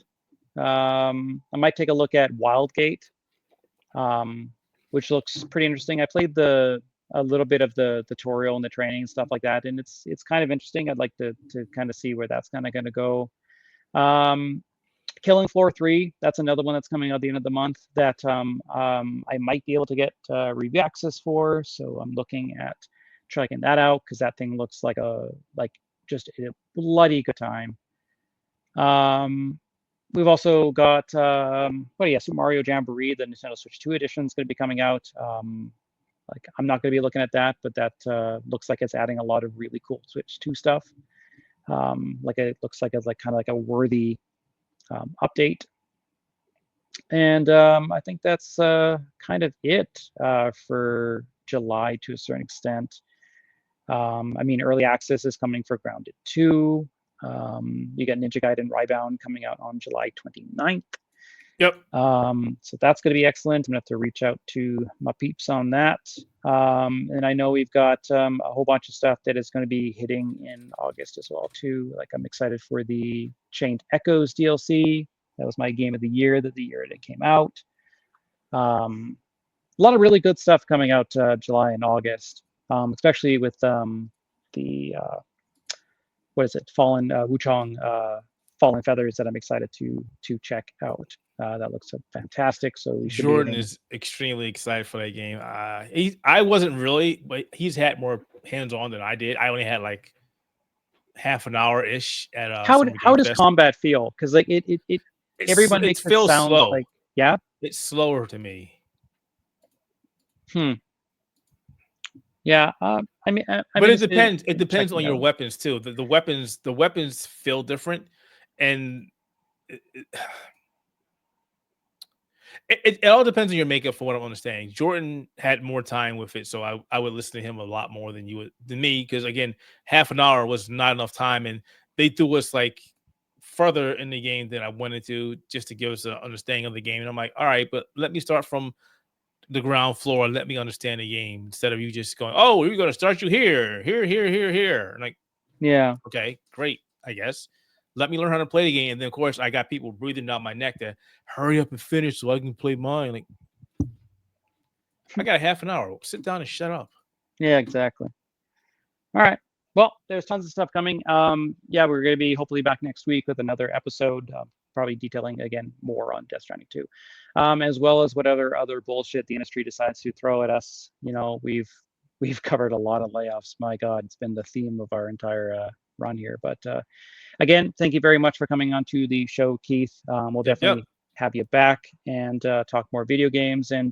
I might take a look at Wildgate, which looks pretty interesting. I played a little bit of the tutorial and the training and stuff like that, and it's kind of interesting. I'd like to kind of see where that's kind of going to go. Killing Floor 3, that's another one that's coming out at the end of the month that I might be able to get review access for. So I'm looking at checking that out because that thing looks like just a bloody good time. We've also got Super Mario Jamboree, the Nintendo Switch 2 edition is going to be coming out. Like I'm not going to be looking at that, but that looks like it's adding a lot of really cool Switch 2 stuff. Like it looks like it's like kind of like a worthy update. And I think that's kind of it for July to a certain extent. I mean, early access is coming for Grounded 2. You got Ninja Gaiden Rybound coming out on July 29th. Yep. So that's going to be excellent. I'm going to have to reach out to my peeps on that. And I know we've got a whole bunch of stuff that is going to be hitting in August as well, too. Like I'm excited for the Chained Echoes DLC. That was my game of the year, the year it came out. A lot of really good stuff coming out July and August, especially with the what is it, Fallen Wuchong Fallen Feathers that I'm excited to check out. That looks fantastic. So we should be Jordan getting... is extremely excited for that game. I wasn't really, but he's had more hands-on than I did. I only had like half an hour ish at How Summer Game does Fest. combat feel? Because like it everyone It makes it feels sound slow. like, yeah, It's slower to me. Yeah, I mean, But it depends. It depends on your out. weapons too. The weapons feel different, and it all depends on your makeup. For what I'm understanding, Jordan had more time with it, so I would listen to him a lot more than me, because again, half an hour was not enough time, and they threw us like further in the game than I wanted to, just to give us an understanding of the game. And I'm like, all right, but let me start from the ground floor and let me understand the game, instead of you just going, oh, we're going to start you here. And like, yeah, okay, great, I guess. Let me learn how to play the game. And then, of course, I got people breathing down my neck to hurry up and finish so I can play mine. Like, I got a half an hour. Sit down and shut up. yeah, exactly. All right. Well, there's tons of stuff coming. Yeah, we're going to be hopefully back next week with another episode, probably detailing again more on Death Stranding 2, as well as whatever other bullshit the industry decides to throw at us. You know, we've covered a lot of layoffs. My God, it's been the theme of our entire run here. But again, thank you very much for coming on to the show, Keith. We'll definitely have you back and talk more video games. And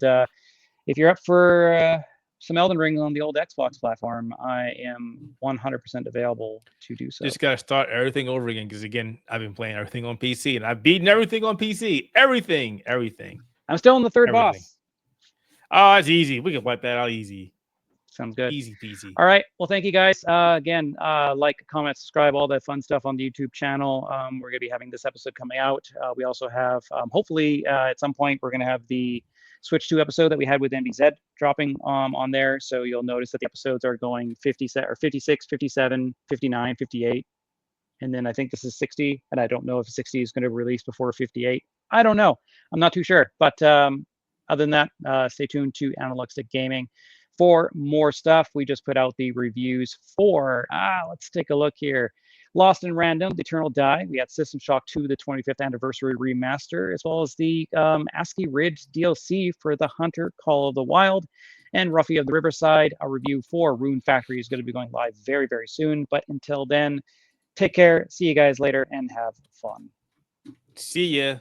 if you're up for some Elden Ring on the old Xbox platform, I am 100% available to do so. Just got to start everything over again, because again, I've been playing everything on PC, and I've beaten everything on PC. Everything. I'm still in the third boss. Oh, it's easy. We can wipe that out easy. Sounds good. Easy peasy. All right. Well, thank you guys. Again, like, comment, subscribe, all that fun stuff on the YouTube channel. We're going to be having this episode coming out. We also have, hopefully, at some point, we're going to have the Switch 2 episode that we had with MBZ dropping on there. So you'll notice that the episodes are going 56, 57, 59, 58. And then I think this is 60, and I don't know if 60 is going to release before 58. I don't know. I'm not too sure. But other than that, stay tuned to Analog Stick Gaming for more stuff. We just put out the reviews for, let's take a look here. Lost in Random, The Eternal Die. We had System Shock 2, the 25th anniversary remaster, as well as the ASCII Ridge DLC for The Hunter Call of the Wild. And Ruffy of the Riverside, a review for Rune Factory is going to be going live very, very soon. But until then, take care. See you guys later and have fun. See ya.